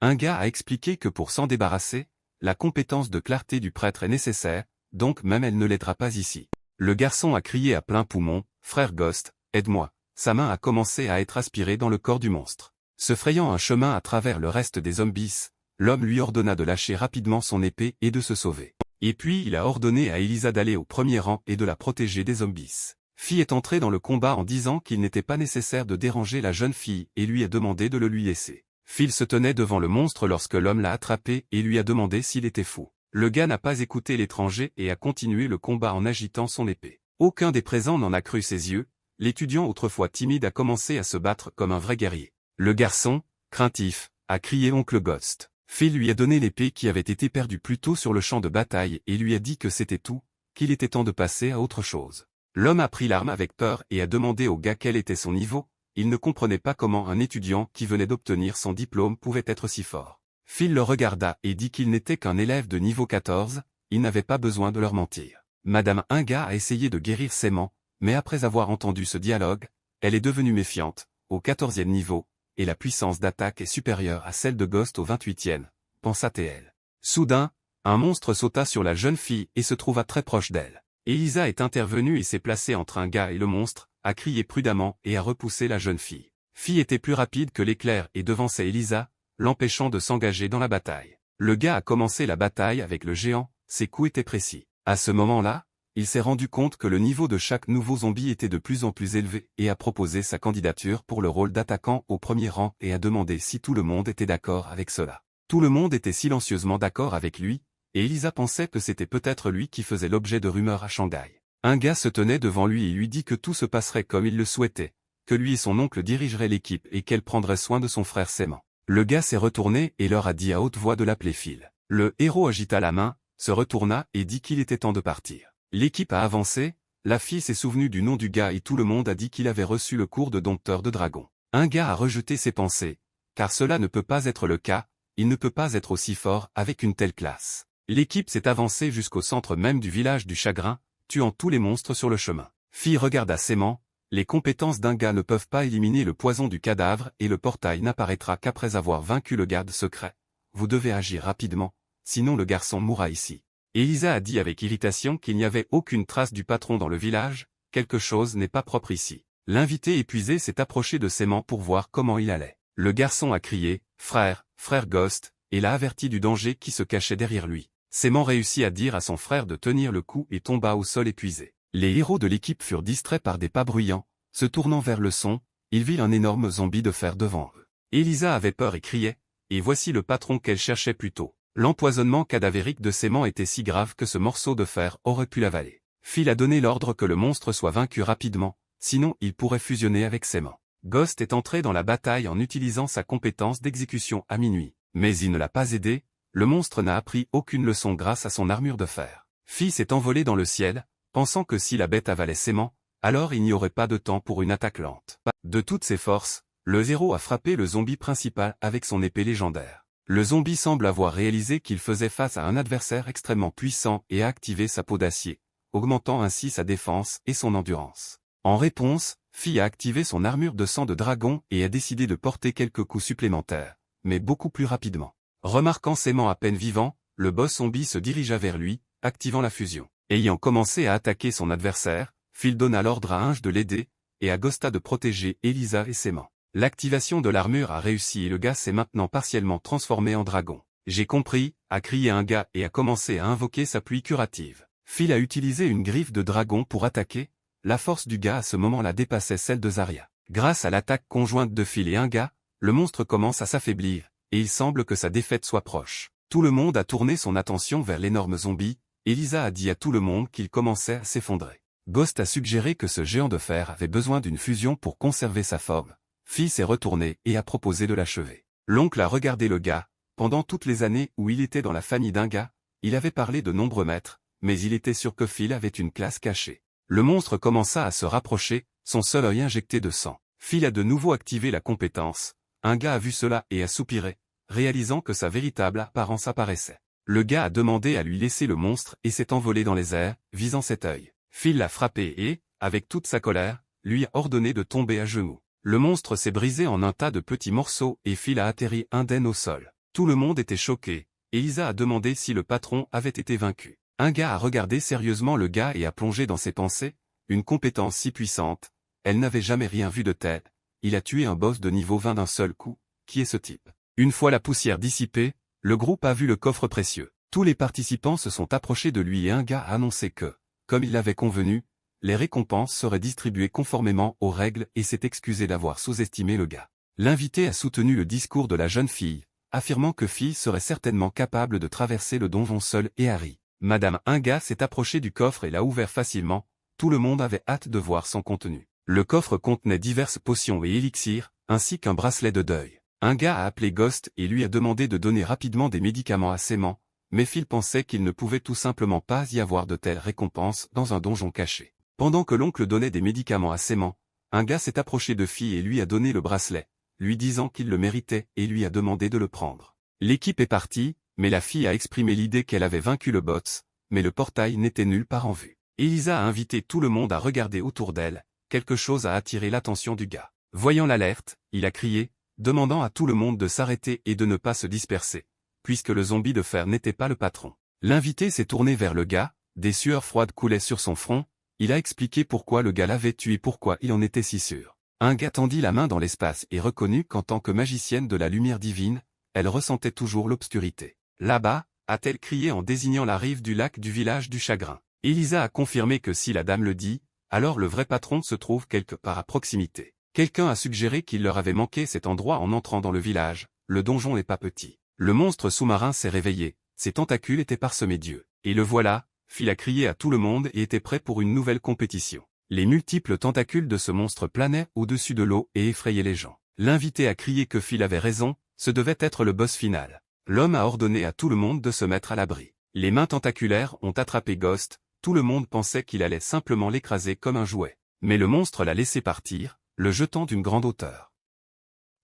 Un gars a expliqué que pour s'en débarrasser, la compétence de clarté du prêtre est nécessaire, donc même elle ne l'aidera pas ici. Le garçon a crié à plein poumon, « Frère Ghost, aide-moi !» Sa main a commencé à être aspirée dans le corps du monstre. Se frayant un chemin à travers le reste des zombies, l'homme lui ordonna de lâcher rapidement son épée et de se sauver. Et puis il a ordonné à Elisa d'aller au premier rang et de la protéger des zombies. Fi est entré dans le combat en disant qu'il n'était pas nécessaire de déranger la jeune fille et lui a demandé de le lui laisser. Phil se tenait devant le monstre lorsque l'homme l'a attrapé et lui a demandé s'il était fou. Le gars n'a pas écouté l'étranger et a continué le combat en agitant son épée. Aucun des présents n'en a cru ses yeux, l'étudiant autrefois timide a commencé à se battre comme un vrai guerrier. Le garçon, craintif, a crié oncle Ghost. Phil lui a donné l'épée qui avait été perdue plus tôt sur le champ de bataille et lui a dit que c'était tout, qu'il était temps de passer à autre chose. L'homme a pris l'arme avec peur et a demandé au gars quel était son niveau, il ne comprenait pas comment un étudiant qui venait d'obtenir son diplôme pouvait être si fort. Phil le regarda et dit qu'il n'était qu'un élève de niveau 14, il n'avait pas besoin de leur mentir. Madame Inga a essayé de guérir Sémant, mais après avoir entendu ce dialogue, elle est devenue méfiante, au 14e niveau, et la puissance d'attaque est supérieure à celle de Ghost au 28e, pensa-t-elle. Soudain, un monstre sauta sur la jeune fille et se trouva très proche d'elle. Elisa est intervenue et s'est placée entre un gars et le monstre, a crié prudemment et a repoussé la jeune fille. Fille était plus rapide que l'éclair et devançait Elisa, l'empêchant de s'engager dans la bataille. Le gars a commencé la bataille avec le géant, ses coups étaient précis. À ce moment-là, il s'est rendu compte que le niveau de chaque nouveau zombie était de plus en plus élevé et a proposé sa candidature pour le rôle d'attaquant au premier rang et a demandé si tout le monde était d'accord avec cela. Tout le monde était silencieusement d'accord avec lui, et Elisa pensait que c'était peut-être lui qui faisait l'objet de rumeurs à Shanghai. Un gars se tenait devant lui et lui dit que tout se passerait comme il le souhaitait, que lui et son oncle dirigeraient l'équipe et qu'elle prendrait soin de son frère s'aimant. Le gars s'est retourné et leur a dit à haute voix de l'appeler Phil. Le héros agita la main, se retourna et dit qu'il était temps de partir. L'équipe a avancé, la fille s'est souvenue du nom du gars et tout le monde a dit qu'il avait reçu le cours de dompteur de dragon. Un gars a rejeté ses pensées, car cela ne peut pas être le cas, il ne peut pas être aussi fort avec une telle classe. L'équipe s'est avancée jusqu'au centre même du village du chagrin, tuant tous les monstres sur le chemin. Fille regarda s'aimant, les compétences d'un gars ne peuvent pas éliminer le poison du cadavre et le portail n'apparaîtra qu'après avoir vaincu le garde secret. Vous devez agir rapidement, sinon le garçon mourra ici. Elisa a dit avec irritation qu'il n'y avait aucune trace du patron dans le village, quelque chose n'est pas propre ici. L'invité épuisé s'est approché de Sémant pour voir comment il allait. Le garçon a crié « Frère, frère Ghost », et l'a averti du danger qui se cachait derrière lui. Sémant réussit à dire à son frère de tenir le coup et tomba au sol épuisé. Les héros de l'équipe furent distraits par des pas bruyants, se tournant vers le son, ils virent un énorme zombie de fer devant eux. Elisa avait peur et criait « Et voici le patron qu'elle cherchait plus tôt ». L'empoisonnement cadavérique de Sémant était si grave que ce morceau de fer aurait pu l'avaler. Phil a donné l'ordre que le monstre soit vaincu rapidement, sinon il pourrait fusionner avec Sémant. Ghost est entré dans la bataille en utilisant sa compétence d'exécution à minuit. Mais il ne l'a pas aidé, le monstre n'a appris aucune leçon grâce à son armure de fer. Phil s'est envolé dans le ciel, pensant que si la bête avalait Sémant, alors il n'y aurait pas de temps pour une attaque lente. De toutes ses forces, le héros a frappé le zombie principal avec son épée légendaire. Le zombie semble avoir réalisé qu'il faisait face à un adversaire extrêmement puissant et a activé sa peau d'acier, augmentant ainsi sa défense et son endurance. En réponse, Phil a activé son armure de sang de dragon et a décidé de porter quelques coups supplémentaires, mais beaucoup plus rapidement. Remarquant Sémant à peine vivant, le boss zombie se dirigea vers lui, activant la fusion. Ayant commencé à attaquer son adversaire, Phil donna l'ordre à Inge de l'aider, et à Ghosta de protéger Elisa et Sémant. L'activation de l'armure a réussi et le gars s'est maintenant partiellement transformé en dragon. J'ai compris, a crié un gars et a commencé à invoquer sa pluie curative. Phil a utilisé une griffe de dragon pour attaquer, la force du gars à ce moment-là dépassait celle de Zarya. Grâce à l'attaque conjointe de Phil et un gars, le monstre commence à s'affaiblir, et il semble que sa défaite soit proche. Tout le monde a tourné son attention vers l'énorme zombie, Elisa a dit à tout le monde qu'il commençait à s'effondrer. Ghost a suggéré que ce géant de fer avait besoin d'une fusion pour conserver sa forme. Phil s'est retourné et a proposé de l'achever. L'oncle a regardé le gars. Pendant toutes les années où il était dans la famille d'un gars, il avait parlé de nombreux maîtres, mais il était sûr que Phil avait une classe cachée. Le monstre commença à se rapprocher, son seul œil injecté de sang. Phil a de nouveau activé la compétence. Un gars a vu cela et a soupiré, réalisant que sa véritable apparence apparaissait. Le gars a demandé à lui laisser le monstre et s'est envolé dans les airs, visant cet œil. Phil l'a frappé et, avec toute sa colère, lui a ordonné de tomber à genoux. Le monstre s'est brisé en un tas de petits morceaux et Phil a atterri indemne au sol. Tout le monde était choqué. Elisa a demandé si le patron avait été vaincu. Un gars a regardé sérieusement le gars et a plongé dans ses pensées. Une compétence si puissante, elle n'avait jamais rien vu de tel. Il a tué un boss de niveau 20 d'un seul coup. Qui est ce type? Une fois la poussière dissipée, le groupe a vu le coffre précieux. Tous les participants se sont approchés de lui et un gars a annoncé que, comme il l'avait convenu, les récompenses seraient distribuées conformément aux règles et s'est excusé d'avoir sous-estimé le gars. L'invité a soutenu le discours de la jeune fille, affirmant que Phil serait certainement capable de traverser le donjon seul et Harry. Madame Inga s'est approchée du coffre et l'a ouvert facilement, tout le monde avait hâte de voir son contenu. Le coffre contenait diverses potions et élixirs, ainsi qu'un bracelet de deuil. Inga a appelé Ghost et lui a demandé de donner rapidement des médicaments à Sémant, mais Phil pensait qu'il ne pouvait tout simplement pas y avoir de telles récompenses dans un donjon caché. Pendant que l'oncle donnait des médicaments à Sémant, un gars s'est approché de Phil et lui a donné le bracelet, lui disant qu'il le méritait et lui a demandé de le prendre. L'équipe est partie, mais la fille a exprimé l'idée qu'elle avait vaincu le boss, mais le portail n'était nulle part en vue. Elisa a invité tout le monde à regarder autour d'elle, quelque chose a attiré l'attention du gars. Voyant l'alerte, il a crié, demandant à tout le monde de s'arrêter et de ne pas se disperser, puisque le zombie de fer n'était pas le patron. L'invité s'est tourné vers le gars, des sueurs froides coulaient sur son front, il a expliqué pourquoi le gars l'avait tué et pourquoi il en était si sûr. Un gars tendit la main dans l'espace et reconnut qu'en tant que magicienne de la lumière divine, elle ressentait toujours l'obscurité. Là-bas, a-t-elle crié en désignant la rive du lac du village du Chagrin. Elisa a confirmé que si la dame le dit, alors le vrai patron se trouve quelque part à proximité. Quelqu'un a suggéré qu'il leur avait manqué cet endroit en entrant dans le village, le donjon n'est pas petit. Le monstre sous-marin s'est réveillé, ses tentacules étaient parsemés d'yeux. Et le voilà, Phil a crié à tout le monde et était prêt pour une nouvelle compétition. Les multiples tentacules de ce monstre planaient au-dessus de l'eau et effrayaient les gens. L'invité a crié que Phil avait raison, ce devait être le boss final. L'homme a ordonné à tout le monde de se mettre à l'abri. Les mains tentaculaires ont attrapé Ghost, tout le monde pensait qu'il allait simplement l'écraser comme un jouet. Mais le monstre l'a laissé partir, le jetant d'une grande hauteur.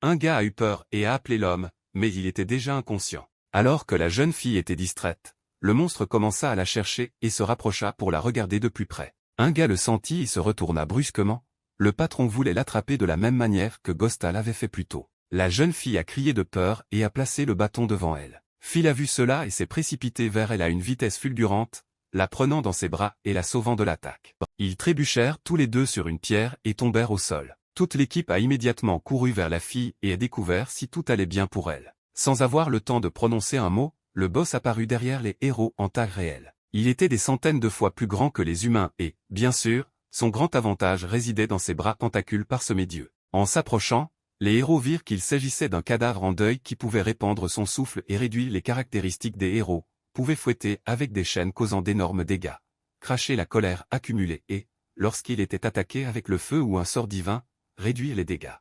Un gars a eu peur et a appelé l'homme, mais il était déjà inconscient. Alors que la jeune fille était distraite, le monstre commença à la chercher et se rapprocha pour la regarder de plus près. Un gars le sentit et se retourna brusquement. Le patron voulait l'attraper de la même manière que Ghost l'avait fait plus tôt. La jeune fille a crié de peur et a placé le bâton devant elle. Phil a vu cela et s'est précipité vers elle à une vitesse fulgurante, la prenant dans ses bras et la sauvant de l'attaque. Ils trébuchèrent tous les deux sur une pierre et tombèrent au sol. Toute l'équipe a immédiatement couru vers la fille et a découvert si tout allait bien pour elle. Sans avoir le temps de prononcer un mot, le boss apparut derrière les héros en taille réelle. Il était des centaines de fois plus grand que les humains et, bien sûr, son grand avantage résidait dans ses bras tentacules parsemés d'yeux. En s'approchant, les héros virent qu'il s'agissait d'un cadavre en deuil qui pouvait répandre son souffle et réduire les caractéristiques des héros, pouvait fouetter avec des chaînes causant d'énormes dégâts, cracher la colère accumulée et, lorsqu'il était attaqué avec le feu ou un sort divin, réduire les dégâts.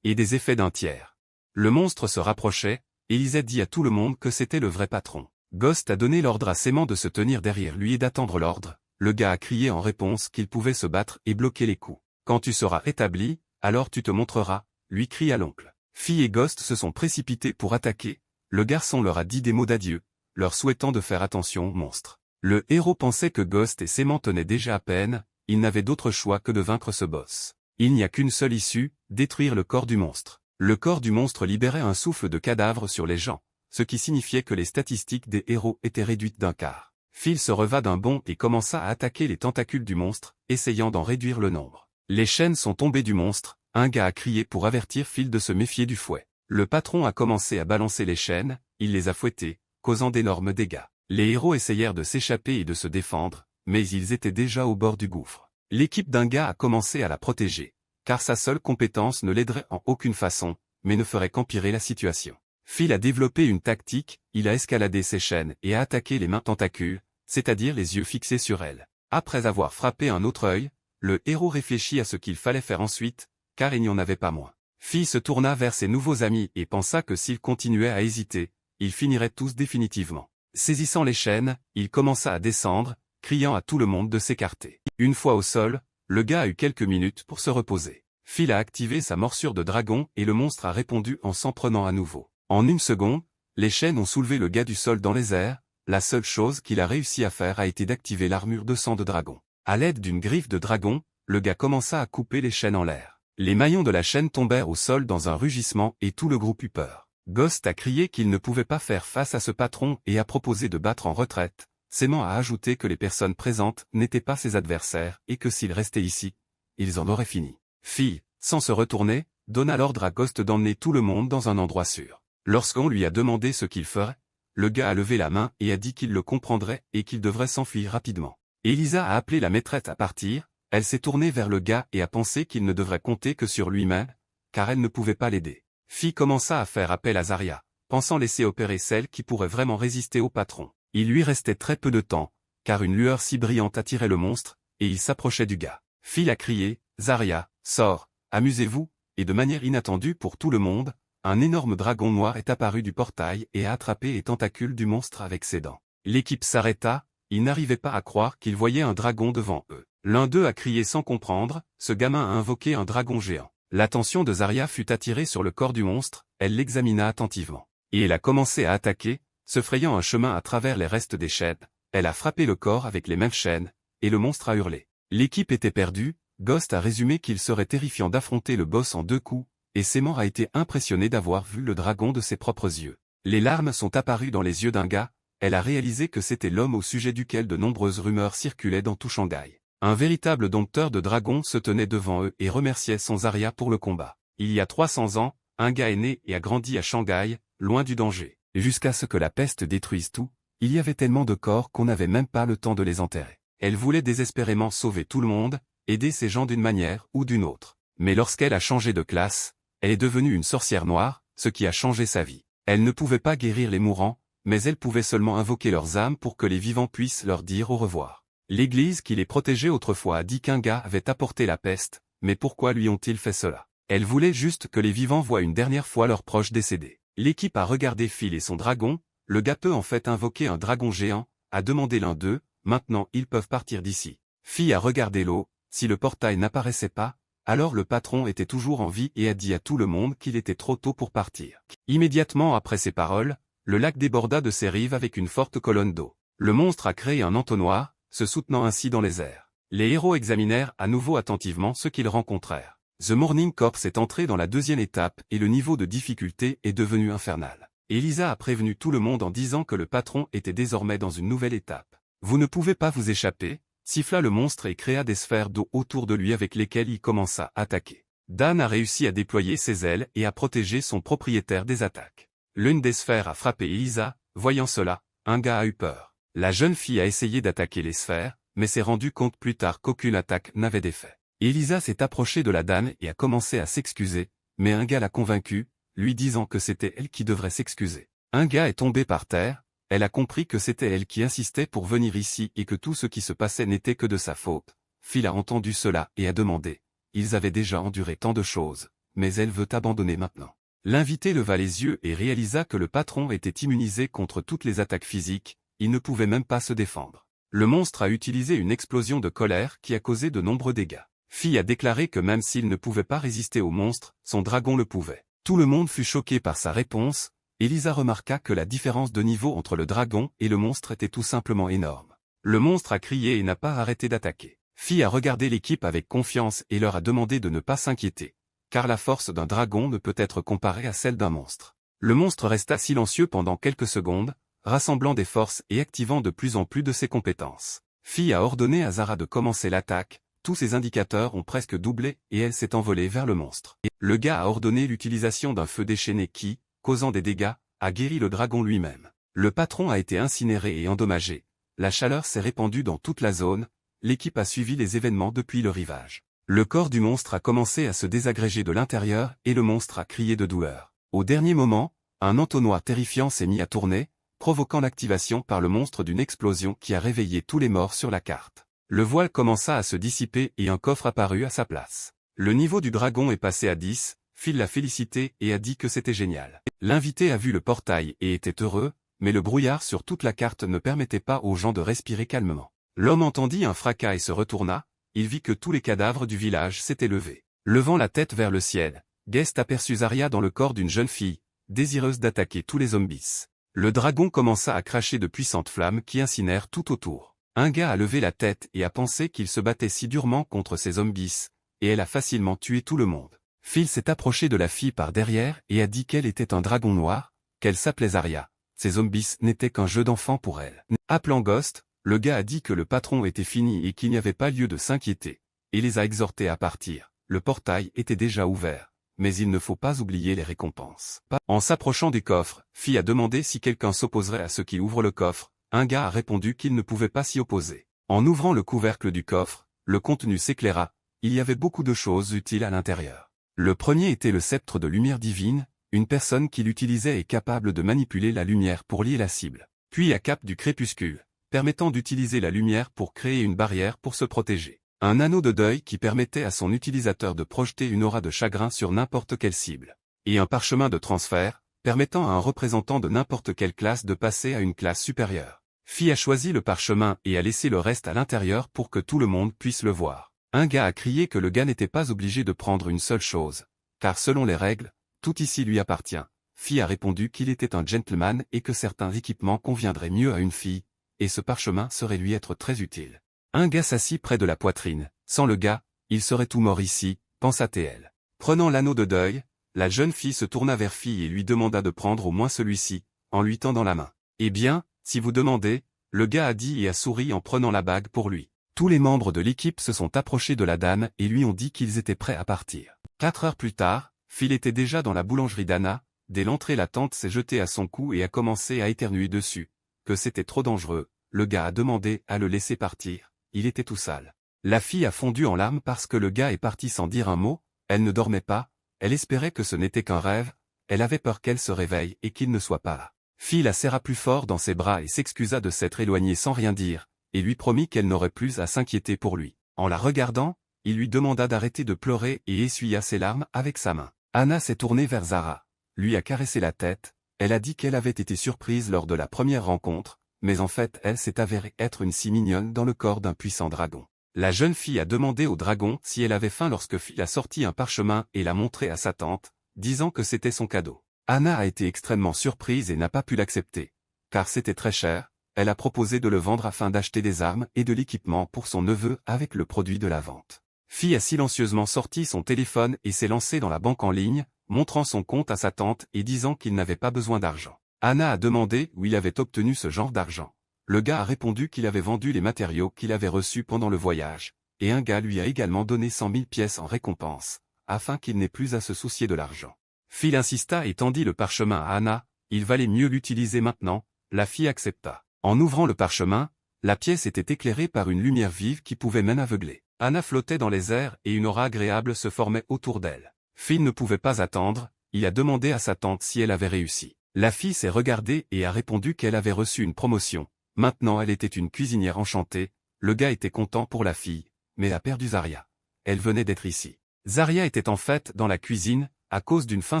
Et des effets d'un tiers. Le monstre se rapprochait, et Lisa dit à tout le monde que c'était le vrai patron. Ghost a donné l'ordre à Sémant de se tenir derrière lui et d'attendre l'ordre. Le gars a crié en réponse qu'il pouvait se battre et bloquer les coups. Quand tu seras rétabli, alors tu te montreras, lui cria l'oncle. Fille et Ghost se sont précipités pour attaquer. Le garçon leur a dit des mots d'adieu, leur souhaitant de faire attention au monstre. Le héros pensait que Ghost et Sémant tenaient déjà à peine, il n'avait d'autre choix que de vaincre ce boss. Il n'y a qu'une seule issue, détruire le corps du monstre. Le corps du monstre libérait un souffle de cadavre sur les gens, ce qui signifiait que les statistiques des héros étaient réduites d'un quart. Phil se reva d'un bond et commença à attaquer les tentacules du monstre, essayant d'en réduire le nombre. Les chaînes sont tombées du monstre, un gars a crié pour avertir Phil de se méfier du fouet. Le patron a commencé à balancer les chaînes, il les a fouettées, causant d'énormes dégâts. Les héros essayèrent de s'échapper et de se défendre, mais ils étaient déjà au bord du gouffre. L'équipe d'un gars a commencé à la protéger, car sa seule compétence ne l'aiderait en aucune façon, mais ne ferait qu'empirer la situation. Phil a développé une tactique, il a escaladé ses chaînes et a attaqué les mains tentacules, c'est-à-dire les yeux fixés sur elles. Après avoir frappé un autre œil, le héros réfléchit à ce qu'il fallait faire ensuite, car il n'y en avait pas moins. Phil se tourna vers ses nouveaux amis et pensa que s'il continuait à hésiter, ils finiraient tous définitivement. Saisissant les chaînes, il commença à descendre, criant à tout le monde de s'écarter. Une fois au sol, le gars a eu quelques minutes pour se reposer. Phil a activé sa morsure de dragon et le monstre a répondu en s'en prenant à nouveau. En une seconde, les chaînes ont soulevé le gars du sol dans les airs, la seule chose qu'il a réussi à faire a été d'activer l'armure de sang de dragon. À l'aide d'une griffe de dragon, le gars commença à couper les chaînes en l'air. Les maillons de la chaîne tombèrent au sol dans un rugissement et tout le groupe eut peur. Ghost a crié qu'il ne pouvait pas faire face à ce patron et a proposé de battre en retraite. Sémant a ajouté que les personnes présentes n'étaient pas ses adversaires et que s'ils restaient ici, ils en auraient fini. Phil, sans se retourner, donna l'ordre à Ghost d'emmener tout le monde dans un endroit sûr. Lorsqu'on lui a demandé ce qu'il ferait, le gars a levé la main et a dit qu'il le comprendrait et qu'il devrait s'enfuir rapidement. Elisa a appelé la maîtresse à partir, elle s'est tournée vers le gars et a pensé qu'il ne devrait compter que sur lui-même, car elle ne pouvait pas l'aider. Phil commença à faire appel à Zarya, pensant laisser opérer celle qui pourrait vraiment résister au patron. Il lui restait très peu de temps, car une lueur si brillante attirait le monstre, et il s'approchait du gars. Phil a crié, « Zarya, sors, amusez-vous » et de manière inattendue pour tout le monde, un énorme dragon noir est apparu du portail et a attrapé les tentacules du monstre avec ses dents. L'équipe s'arrêta, ils n'arrivaient pas à croire qu'ils voyaient un dragon devant eux. L'un d'eux a crié sans comprendre, ce gamin a invoqué un dragon géant. L'attention de Zarya fut attirée sur le corps du monstre, elle l'examina attentivement. Et elle a commencé à attaquer, se frayant un chemin à travers les restes des chaînes, elle a frappé le corps avec les mêmes chaînes, et le monstre a hurlé. L'équipe était perdue, Ghost a résumé qu'il serait terrifiant d'affronter le boss en 2 coups, et Sémant a été impressionné d'avoir vu le dragon de ses propres yeux. Les larmes sont apparues dans les yeux d'un gars, elle a réalisé que c'était l'homme au sujet duquel de nombreuses rumeurs circulaient dans tout Shanghai. Un véritable dompteur de dragons se tenait devant eux et remerciait son Zarya pour le combat. Il y a 300 ans, un gars est né et a grandi à Shanghai, loin du danger. jusqu'à ce que la peste détruise tout, il y avait tellement de corps qu'on n'avait même pas le temps de les enterrer. Elle voulait désespérément sauver tout le monde, aider ces gens d'une manière ou d'une autre. Mais lorsqu'elle a changé de classe, elle est devenue une sorcière noire, ce qui a changé sa vie. Elle ne pouvait pas guérir les mourants, mais elle pouvait seulement invoquer leurs âmes pour que les vivants puissent leur dire au revoir. L'Église qui les protégeait autrefois a dit qu'un gars avait apporté la peste, mais pourquoi lui ont-ils fait cela? Elle voulait juste que les vivants voient une dernière fois leurs proches décédés. L'équipe a regardé Phil et son dragon, le gars peut en fait invoquer un dragon géant, a demandé l'un d'eux, maintenant ils peuvent partir d'ici. Phil a regardé l'eau, si le portail n'apparaissait pas, alors le patron était toujours en vie et a dit à tout le monde qu'il était trop tôt pour partir. Immédiatement après ces paroles, le lac déborda de ses rives avec une forte colonne d'eau. Le monstre a créé un entonnoir, se soutenant ainsi dans les airs. Les héros examinèrent à nouveau attentivement ce qu'ils rencontrèrent. The Morning Corps est entré dans la deuxième étape et le niveau de difficulté est devenu infernal. Elisa a prévenu tout le monde en disant que le patron était désormais dans une nouvelle étape. Vous ne pouvez pas vous échapper, siffla le monstre et créa des sphères d'eau autour de lui avec lesquelles il commença à attaquer. Dan a réussi à déployer ses ailes et à protéger son propriétaire des attaques. L'une des sphères a frappé Elisa, voyant cela, un gars a eu peur. La jeune fille a essayé d'attaquer les sphères, mais s'est rendu compte plus tard qu'aucune attaque n'avait d'effet. Elisa s'est approchée de la dame et a commencé à s'excuser, mais un gars l'a convaincue, lui disant que c'était elle qui devrait s'excuser. Un gars est tombé par terre, elle a compris que c'était elle qui insistait pour venir ici et que tout ce qui se passait n'était que de sa faute. Phil a entendu cela et a demandé. Ils avaient déjà enduré tant de choses, mais elle veut abandonner maintenant. L'invité leva les yeux et réalisa que le patron était immunisé contre toutes les attaques physiques, il ne pouvait même pas se défendre. Le monstre a utilisé une explosion de colère qui a causé de nombreux dégâts. Phil a déclaré que même s'il ne pouvait pas résister au monstre, son dragon le pouvait. Tout le monde fut choqué par sa réponse. Elisa remarqua que la différence de niveau entre le dragon et le monstre était tout simplement énorme. Le monstre a crié et n'a pas arrêté d'attaquer. Phil a regardé l'équipe avec confiance et leur a demandé de ne pas s'inquiéter, car la force d'un dragon ne peut être comparée à celle d'un monstre. Le monstre resta silencieux pendant quelques secondes, rassemblant des forces et activant de plus en plus de ses compétences. Phil a ordonné à Zara de commencer l'attaque. Tous ses indicateurs ont presque doublé et elle s'est envolée vers le monstre. Le gars a ordonné l'utilisation d'un feu déchaîné qui, causant des dégâts, a guéri le dragon lui-même. Le patron a été incinéré et endommagé. La chaleur s'est répandue dans toute la zone. L'équipe a suivi les événements depuis le rivage. Le corps du monstre a commencé à se désagréger de l'intérieur et le monstre a crié de douleur. Au dernier moment, un entonnoir terrifiant s'est mis à tourner, provoquant l'activation par le monstre d'une explosion qui a réveillé tous les morts sur la carte. Le voile commença à se dissiper et un coffre apparut à sa place. Le niveau du dragon est passé à 10, Phil l'a félicité et a dit que c'était génial. L'invité a vu le portail et était heureux, mais le brouillard sur toute la carte ne permettait pas aux gens de respirer calmement. L'homme entendit un fracas et se retourna, il vit que tous les cadavres du village s'étaient levés. Levant la tête vers le ciel, Guest aperçut Zarya dans le corps d'une jeune fille, désireuse d'attaquer tous les zombies. Le dragon commença à cracher de puissantes flammes qui incinèrent tout autour. Un gars a levé la tête et a pensé qu'il se battait si durement contre ces zombies, et elle a facilement tué tout le monde. Phil s'est approché de la fille par derrière et a dit qu'elle était un dragon noir, qu'elle s'appelait Zarya. Ces zombies n'étaient qu'un jeu d'enfant pour elle. Appelant Ghost, le gars a dit que le patron était fini et qu'il n'y avait pas lieu de s'inquiéter, et les a exhortés à partir. Le portail était déjà ouvert, mais il ne faut pas oublier les récompenses. En s'approchant du coffre, Phil a demandé si quelqu'un s'opposerait à ce qui ouvre le coffre. Un gars a répondu qu'il ne pouvait pas s'y opposer. En ouvrant le couvercle du coffre, le contenu s'éclaira, il y avait beaucoup de choses utiles à l'intérieur. Le premier était le sceptre de lumière divine, une personne qui l'utilisait est capable de manipuler la lumière pour lier la cible. Puis la cape du crépuscule, permettant d'utiliser la lumière pour créer une barrière pour se protéger. Un anneau de deuil qui permettait à son utilisateur de projeter une aura de chagrin sur n'importe quelle cible. Et un parchemin de transfert, permettant à un représentant de n'importe quelle classe de passer à une classe supérieure. Phil a choisi le parchemin et a laissé le reste à l'intérieur pour que tout le monde puisse le voir. Un gars a crié que le gars n'était pas obligé de prendre une seule chose, car selon les règles, tout ici lui appartient. Phil a répondu qu'il était un gentleman et que certains équipements conviendraient mieux à une fille, et ce parchemin serait lui être très utile. Un gars s'assit près de la poitrine. Sans le gars, il serait tout mort ici, pensa TL. Prenant l'anneau de deuil, la jeune fille se tourna vers Phil et lui demanda de prendre au moins celui-ci, en lui tendant la main. Eh bien, si vous demandez, le gars a dit et a souri en prenant la bague pour lui. Tous les membres de l'équipe se sont approchés de la dame et lui ont dit qu'ils étaient prêts à partir. 4 heures plus tard, Phil était déjà dans la boulangerie d'Anna, dès l'entrée la tante s'est jetée à son cou et a commencé à éternuer dessus, que c'était trop dangereux, le gars a demandé à le laisser partir, il était tout sale. La fille a fondu en larmes parce que le gars est parti sans dire un mot, elle ne dormait pas, elle espérait que ce n'était qu'un rêve, elle avait peur qu'elle se réveille et qu'il ne soit pas là. Phil la serra plus fort dans ses bras et s'excusa de s'être éloigné sans rien dire, et lui promit qu'elle n'aurait plus à s'inquiéter pour lui. En la regardant, il lui demanda d'arrêter de pleurer et essuya ses larmes avec sa main. Anna s'est tournée vers Zara, lui a caressé la tête, elle a dit qu'elle avait été surprise lors de la première rencontre, mais en fait elle s'est avérée être une si mignonne dans le corps d'un puissant dragon. La jeune fille a demandé au dragon si elle avait faim lorsque Phil a sorti un parchemin et l'a montré à sa tante, disant que c'était son cadeau. Anna a été extrêmement surprise et n'a pas pu l'accepter, car c'était très cher, elle a proposé de le vendre afin d'acheter des armes et de l'équipement pour son neveu avec le produit de la vente. Phil a silencieusement sorti son téléphone et s'est lancé dans la banque en ligne, montrant son compte à sa tante et disant qu'il n'avait pas besoin d'argent. Anna a demandé où il avait obtenu ce genre d'argent. Le gars a répondu qu'il avait vendu les matériaux qu'il avait reçus pendant le voyage, et un gars lui a également donné 100 000 pièces en récompense, afin qu'il n'ait plus à se soucier de l'argent. Phil insista et tendit le parchemin à Anna, il valait mieux l'utiliser maintenant, la fille accepta. En ouvrant le parchemin, la pièce était éclairée par une lumière vive qui pouvait même aveugler. Anna flottait dans les airs et une aura agréable se formait autour d'elle. Phil ne pouvait pas attendre, il a demandé à sa tante si elle avait réussi. La fille s'est regardée et a répondu qu'elle avait reçu une promotion. Maintenant elle était une cuisinière enchantée, le gars était content pour la fille, mais a perdu Zarya. Elle venait d'être ici. Zarya était en fait dans la cuisine, à cause d'une faim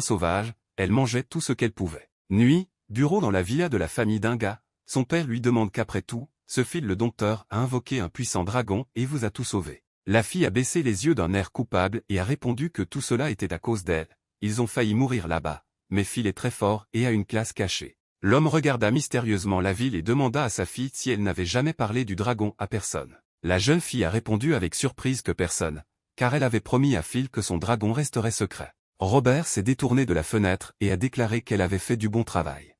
sauvage, elle mangeait tout ce qu'elle pouvait. Nuit, bureau dans la villa de la famille d'un gars, son père lui demande qu'après tout, ce Phil le dompteur a invoqué un puissant dragon et vous a tout sauvé. La fille a baissé les yeux d'un air coupable et a répondu que tout cela était à cause d'elle, ils ont failli mourir là-bas, mais Phil est très fort et a une classe cachée. L'homme regarda mystérieusement la ville et demanda à sa fille si elle n'avait jamais parlé du dragon à personne. La jeune fille a répondu avec surprise que personne, car elle avait promis à Phil que son dragon resterait secret. Robert s'est détourné de la fenêtre et a déclaré qu'elle avait fait du bon travail.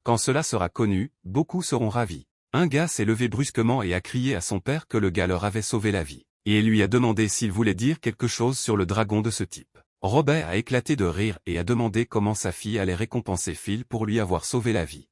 Quand cela sera connu, beaucoup seront ravis. Un gars s'est levé brusquement et a crié à son père que le gars leur avait sauvé la vie, et lui a demandé s'il voulait dire quelque chose sur le dragon de ce type. Robert a éclaté de rire et a demandé comment sa fille allait récompenser Phil pour lui avoir sauvé la vie.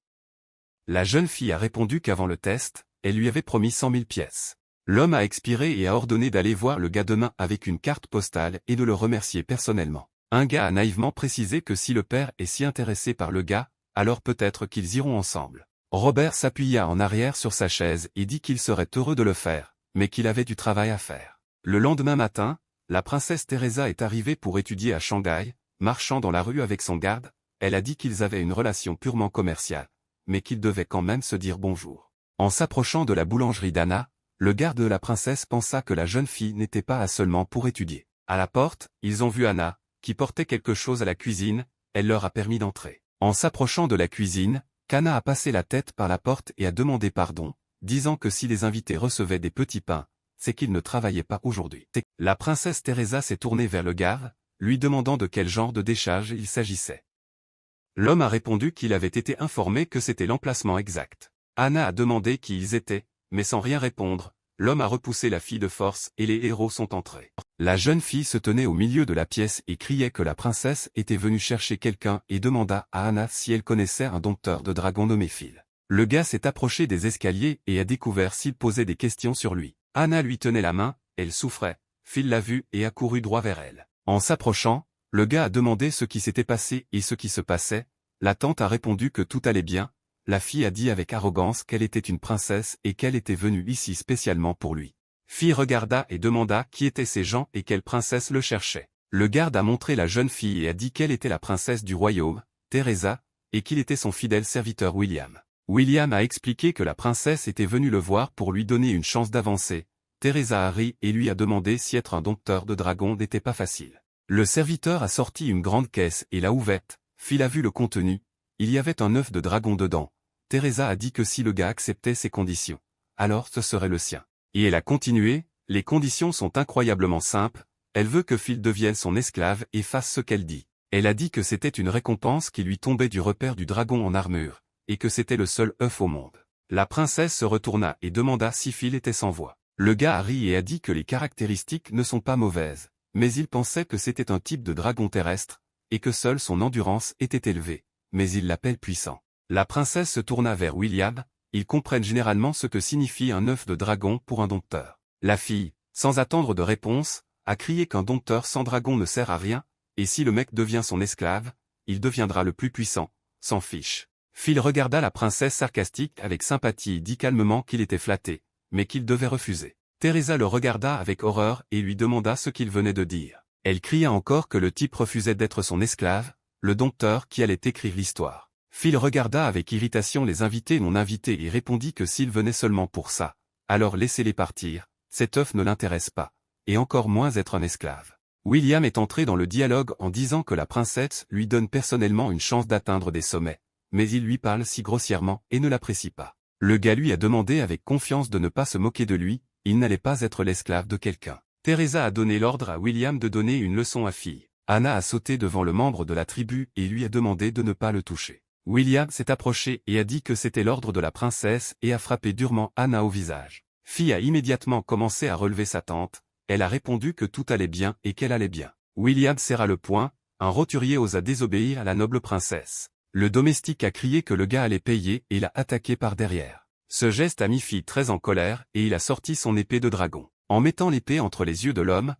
La jeune fille a répondu qu'avant le test, elle lui avait promis 100 000 pièces. L'homme a expiré et a ordonné d'aller voir le gars demain avec une carte postale et de le remercier personnellement. Un gars a naïvement précisé que si le père est si intéressé par le gars, alors peut-être qu'ils iront ensemble. Robert s'appuya en arrière sur sa chaise et dit qu'il serait heureux de le faire, mais qu'il avait du travail à faire. Le lendemain matin, la princesse Teresa est arrivée pour étudier à Shanghai, marchant dans la rue avec son garde, elle a dit qu'ils avaient une relation purement commerciale, mais qu'ils devaient quand même se dire bonjour. En s'approchant de la boulangerie d'Anna, le garde de la princesse pensa que la jeune fille n'était pas là seulement pour étudier. À la porte, ils ont vu Anna, qui portait quelque chose à la cuisine, elle leur a permis d'entrer. En s'approchant de la cuisine, Kana a passé la tête par la porte et a demandé pardon, disant que si les invités recevaient des petits pains, c'est qu'ils ne travaillaient pas aujourd'hui. La princesse Teresa s'est tournée vers le garde, lui demandant de quel genre de décharge il s'agissait. L'homme a répondu qu'il avait été informé que c'était l'emplacement exact. Anna a demandé qui ils étaient, mais sans rien répondre, l'homme a repoussé la fille de force et les héros sont entrés. La jeune fille se tenait au milieu de la pièce et criait que la princesse était venue chercher quelqu'un et demanda à Anna si elle connaissait un dompteur de dragons nommé Phil. Le gars s'est approché des escaliers et a découvert s'il posait des questions sur lui. Anna lui tenait la main, elle souffrait, Phil l'a vue et a couru droit vers elle. En s'approchant, le gars a demandé ce qui s'était passé et ce qui se passait, la tante a répondu que tout allait bien, la fille a dit avec arrogance qu'elle était une princesse et qu'elle était venue ici spécialement pour lui. Fille regarda et demanda qui étaient ces gens et quelle princesse le cherchait. Le garde a montré la jeune fille et a dit qu'elle était la princesse du royaume, Teresa, et qu'il était son fidèle serviteur William. William a expliqué que la princesse était venue le voir pour lui donner une chance d'avancer. Teresa a ri et lui a demandé si être un dompteur de dragons n'était pas facile. Le serviteur a sorti une grande caisse et l'a ouverte. Phil a vu le contenu. Il y avait un œuf de dragon dedans. Teresa a dit que si le gars acceptait ses conditions, alors ce serait le sien. Et elle a continué, les conditions sont incroyablement simples, elle veut que Phil devienne son esclave et fasse ce qu'elle dit. Elle a dit que c'était une récompense qui lui tombait du repère du dragon en armure, et que c'était le seul œuf au monde. La princesse se retourna et demanda si Phil était sans voix. Le gars a ri et a dit que les caractéristiques ne sont pas mauvaises, mais il pensait que c'était un type de dragon terrestre, et que seule son endurance était élevée, mais il l'appelle puissant. La princesse se tourna vers William, ils comprennent généralement ce que signifie un œuf de dragon pour un dompteur. La fille, sans attendre de réponse, a crié qu'un dompteur sans dragon ne sert à rien, et si le mec devient son esclave, il deviendra le plus puissant, s'en fiche. Phil regarda la princesse sarcastique avec sympathie et dit calmement qu'il était flatté, mais qu'il devait refuser. Teresa le regarda avec horreur et lui demanda ce qu'il venait de dire. Elle cria encore que le type refusait d'être son esclave, le dompteur qui allait écrire l'histoire. Phil regarda avec irritation les invités non invités et répondit que s'il venait seulement pour ça, alors laissez-les partir, cet œuf ne l'intéresse pas, et encore moins être un esclave. William est entré dans le dialogue en disant que la princesse lui donne personnellement une chance d'atteindre des sommets, mais il lui parle si grossièrement et ne l'apprécie pas. Le gars lui a demandé avec confiance de ne pas se moquer de lui, il n'allait pas être l'esclave de quelqu'un. Teresa a donné l'ordre à William de donner une leçon à Phil. Anna a sauté devant le membre de la tribu et lui a demandé de ne pas le toucher. William s'est approché et a dit que c'était l'ordre de la princesse et a frappé durement Anna au visage. Phil a immédiatement commencé à relever sa tante, elle a répondu que tout allait bien et qu'elle allait bien. William serra le poing, un roturier osa désobéir à la noble princesse. Le domestique a crié que le gars allait payer et l'a attaqué par derrière. Ce geste a mis Phil très en colère et il a sorti son épée de dragon. En mettant l'épée entre les yeux de l'homme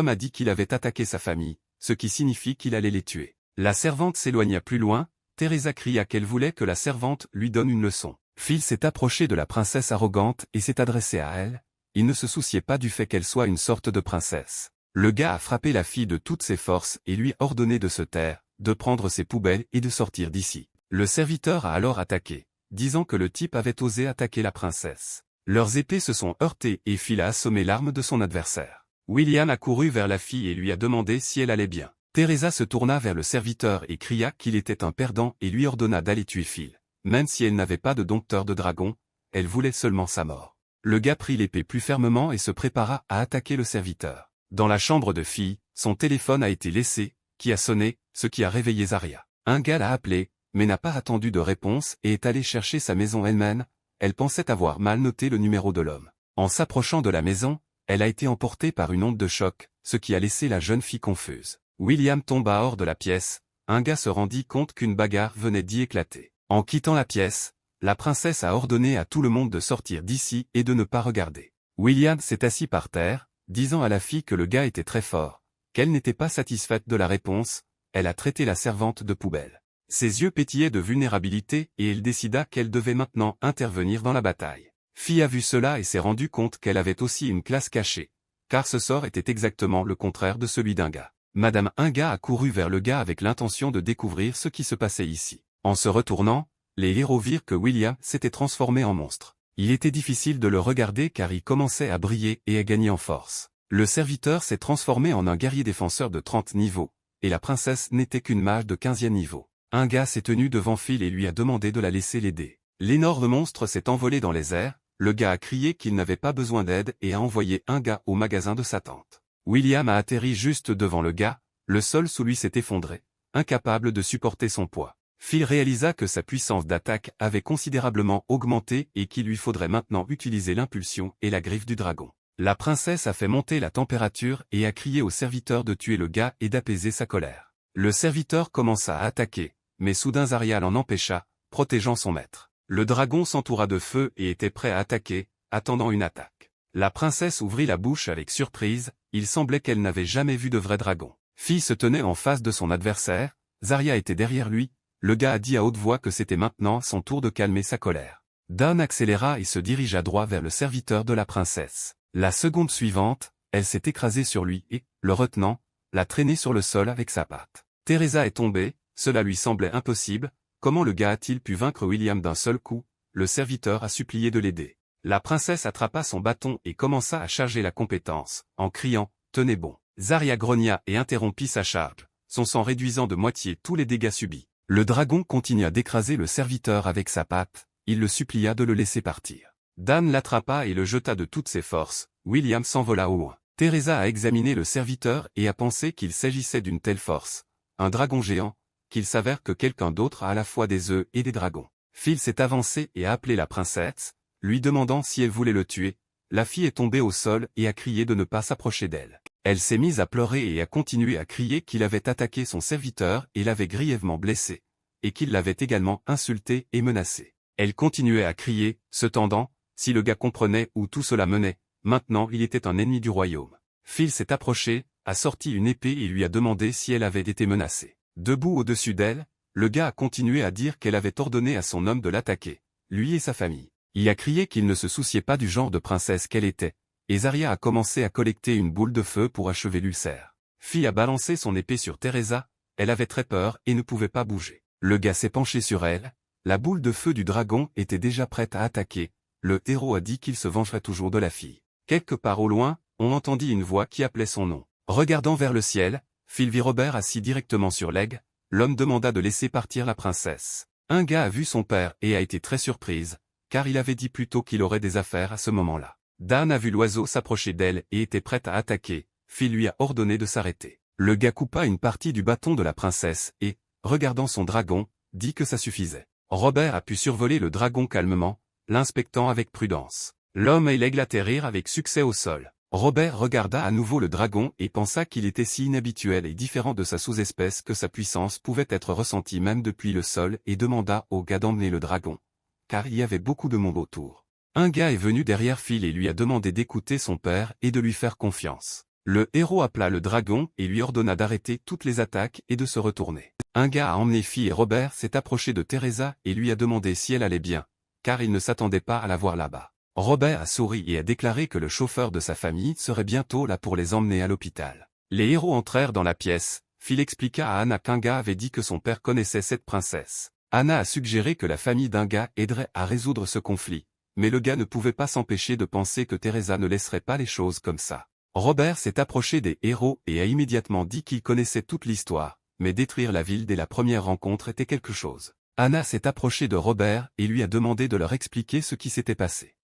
a dit qu'il avait attaqué sa famille, ce qui signifie qu'il allait les tuer. La servante s'éloigna plus loin, Teresa cria qu'elle voulait que la servante lui donne une leçon. Phil s'est approché de la princesse arrogante et s'est adressé à elle, il ne se souciait pas du fait qu'elle soit une sorte de princesse. Le gars a frappé la fille de toutes ses forces et lui a ordonné de se taire, de prendre ses poubelles et de sortir d'ici. Le serviteur a alors attaqué, disant que le type avait osé attaquer la princesse. Leurs épées se sont heurtées et Phil a assommé l'arme de son adversaire. William a couru vers la fille et lui a demandé si elle allait bien. Teresa se tourna vers le serviteur et cria qu'il était un perdant et lui ordonna d'aller tuer Phil. Même si elle n'avait pas de dompteur de dragon, elle voulait seulement sa mort. Le gars prit l'épée plus fermement et se prépara à attaquer le serviteur. Dans la chambre de Phil, son téléphone a été laissé, qui a sonné, ce qui a réveillé Zarya. Un gars l'a appelé, mais n'a pas attendu de réponse et est allé chercher sa maison elle-même. Elle pensait avoir mal noté le numéro de l'homme. En s'approchant de la maison, elle a été emportée par une onde de choc, ce qui a laissé la jeune fille confuse. William tomba hors de la pièce, un gars se rendit compte qu'une bagarre venait d'y éclater. En quittant la pièce, la princesse a ordonné à tout le monde de sortir d'ici et de ne pas regarder. William s'est assis par terre, disant à la fille que le gars était très fort, qu'elle n'était pas satisfaite de la réponse, elle a traité la servante de poubelle. Ses yeux pétillaient de vulnérabilité et elle décida qu'elle devait maintenant intervenir dans la bataille. Fille a vu cela et s'est rendu compte qu'elle avait aussi une classe cachée, car ce sort était exactement le contraire de celui d'un gars. Madame Inga a couru vers le gars avec l'intention de découvrir ce qui se passait ici. En se retournant, les héros virent que William s'était transformé en monstre. Il était difficile de le regarder car il commençait à briller et à gagner en force. Le serviteur s'est transformé en un guerrier défenseur de 30 niveaux, et la princesse n'était qu'une mage de 15e niveau. Un gars s'est tenu devant Phil et lui a demandé de la laisser l'aider. L'énorme monstre s'est envolé dans les airs, le gars a crié qu'il n'avait pas besoin d'aide et a envoyé un gars au magasin de sa tante. William a atterri juste devant le gars, le sol sous lui s'est effondré, incapable de supporter son poids. Phil réalisa que sa puissance d'attaque avait considérablement augmenté et qu'il lui faudrait maintenant utiliser l'impulsion et la griffe du dragon. La princesse a fait monter la température et a crié au serviteur de tuer le gars et d'apaiser sa colère. Le serviteur commença à attaquer, mais soudain Zarya l'en empêcha, protégeant son maître. Le dragon s'entoura de feu et était prêt à attaquer, attendant une attaque. La princesse ouvrit la bouche avec surprise, il semblait qu'elle n'avait jamais vu de vrai dragon. Phil se tenait en face de son adversaire, Zarya était derrière lui, le gars a dit à haute voix que c'était maintenant son tour de calmer sa colère. Dan accéléra et se dirigea droit vers le serviteur de la princesse. La seconde suivante, elle s'est écrasée sur lui et, le retenant, l'a traîné sur le sol avec sa patte. Teresa est tombée, cela lui semblait impossible, comment le gars a-t-il pu vaincre William d'un seul coup? Le serviteur a supplié de l'aider. La princesse attrapa son bâton et commença à charger la compétence, en criant « Tenez bon ». Zarya grogna et interrompit sa charge, son sang réduisant de moitié tous les dégâts subis. Le dragon continua d'écraser le serviteur avec sa patte, il le supplia de le laisser partir. Dan l'attrapa et le jeta de toutes ses forces, William s'envola au loin. Teresa a examiné le serviteur et a pensé qu'il s'agissait d'une telle force, un dragon géant, qu'il s'avère que quelqu'un d'autre a à la fois des œufs et des dragons. Phil s'est avancé et a appelé la princesse, lui demandant si elle voulait le tuer. La fille est tombée au sol et a crié de ne pas s'approcher d'elle. Elle s'est mise à pleurer et a continué à crier qu'il avait attaqué son serviteur et l'avait grièvement blessé, et qu'il l'avait également insulté et menacé. Elle continuait à crier, se tendant, si le gars comprenait où tout cela menait, maintenant il était un ennemi du royaume. Phil s'est approché, a sorti une épée et lui a demandé si elle avait été menacée. Debout au-dessus d'elle, le gars a continué à dire qu'elle avait ordonné à son homme de l'attaquer, lui et sa famille. Il a crié qu'il ne se souciait pas du genre de princesse qu'elle était, et Zarya a commencé à collecter une boule de feu pour achever l'ulcère. Phil a balancé son épée sur Teresa, elle avait très peur et ne pouvait pas bouger. Le gars s'est penché sur elle, la boule de feu du dragon était déjà prête à attaquer, le héros a dit qu'il se vengerait toujours de la fille. Quelque part au loin, on entendit une voix qui appelait son nom. Regardant vers le ciel, Phil vit Robert assis directement sur l'aigle, l'homme demanda de laisser partir la princesse. Un gars a vu son père et a été très surprise, car il avait dit plus tôt qu'il aurait des affaires à ce moment-là. Dan a vu l'oiseau s'approcher d'elle et était prête à attaquer, Phil lui a ordonné de s'arrêter. Le gars coupa une partie du bâton de la princesse et, regardant son dragon, dit que ça suffisait. Robert a pu survoler le dragon calmement, l'inspectant avec prudence. L'homme et l'aigle atterrirent avec succès au sol. Robert regarda à nouveau le dragon et pensa qu'il était si inhabituel et différent de sa sous-espèce que sa puissance pouvait être ressentie même depuis le sol et demanda au gars d'emmener le dragon, car il y avait beaucoup de monde autour. Un gars est venu derrière Phil et lui a demandé d'écouter son père et de lui faire confiance. Le héros appela le dragon et lui ordonna d'arrêter toutes les attaques et de se retourner. Un gars a emmené Phil et Robert s'est approché de Teresa et lui a demandé si elle allait bien, car il ne s'attendait pas à la voir là-bas. Robert a souri et a déclaré que le chauffeur de sa famille serait bientôt là pour les emmener à l'hôpital. Les héros entrèrent dans la pièce, Phil expliqua à Anna qu'un gars avait dit que son père connaissait cette princesse. Anna a suggéré que la famille d'un gars aiderait à résoudre ce conflit, mais le gars ne pouvait pas s'empêcher de penser que Teresa ne laisserait pas les choses comme ça. Robert s'est approché des héros et a immédiatement dit qu'il connaissait toute l'histoire, mais détruire la ville dès la première rencontre était quelque chose. Anna s'est approchée de Robert et lui a demandé de leur expliquer ce qui s'était passé.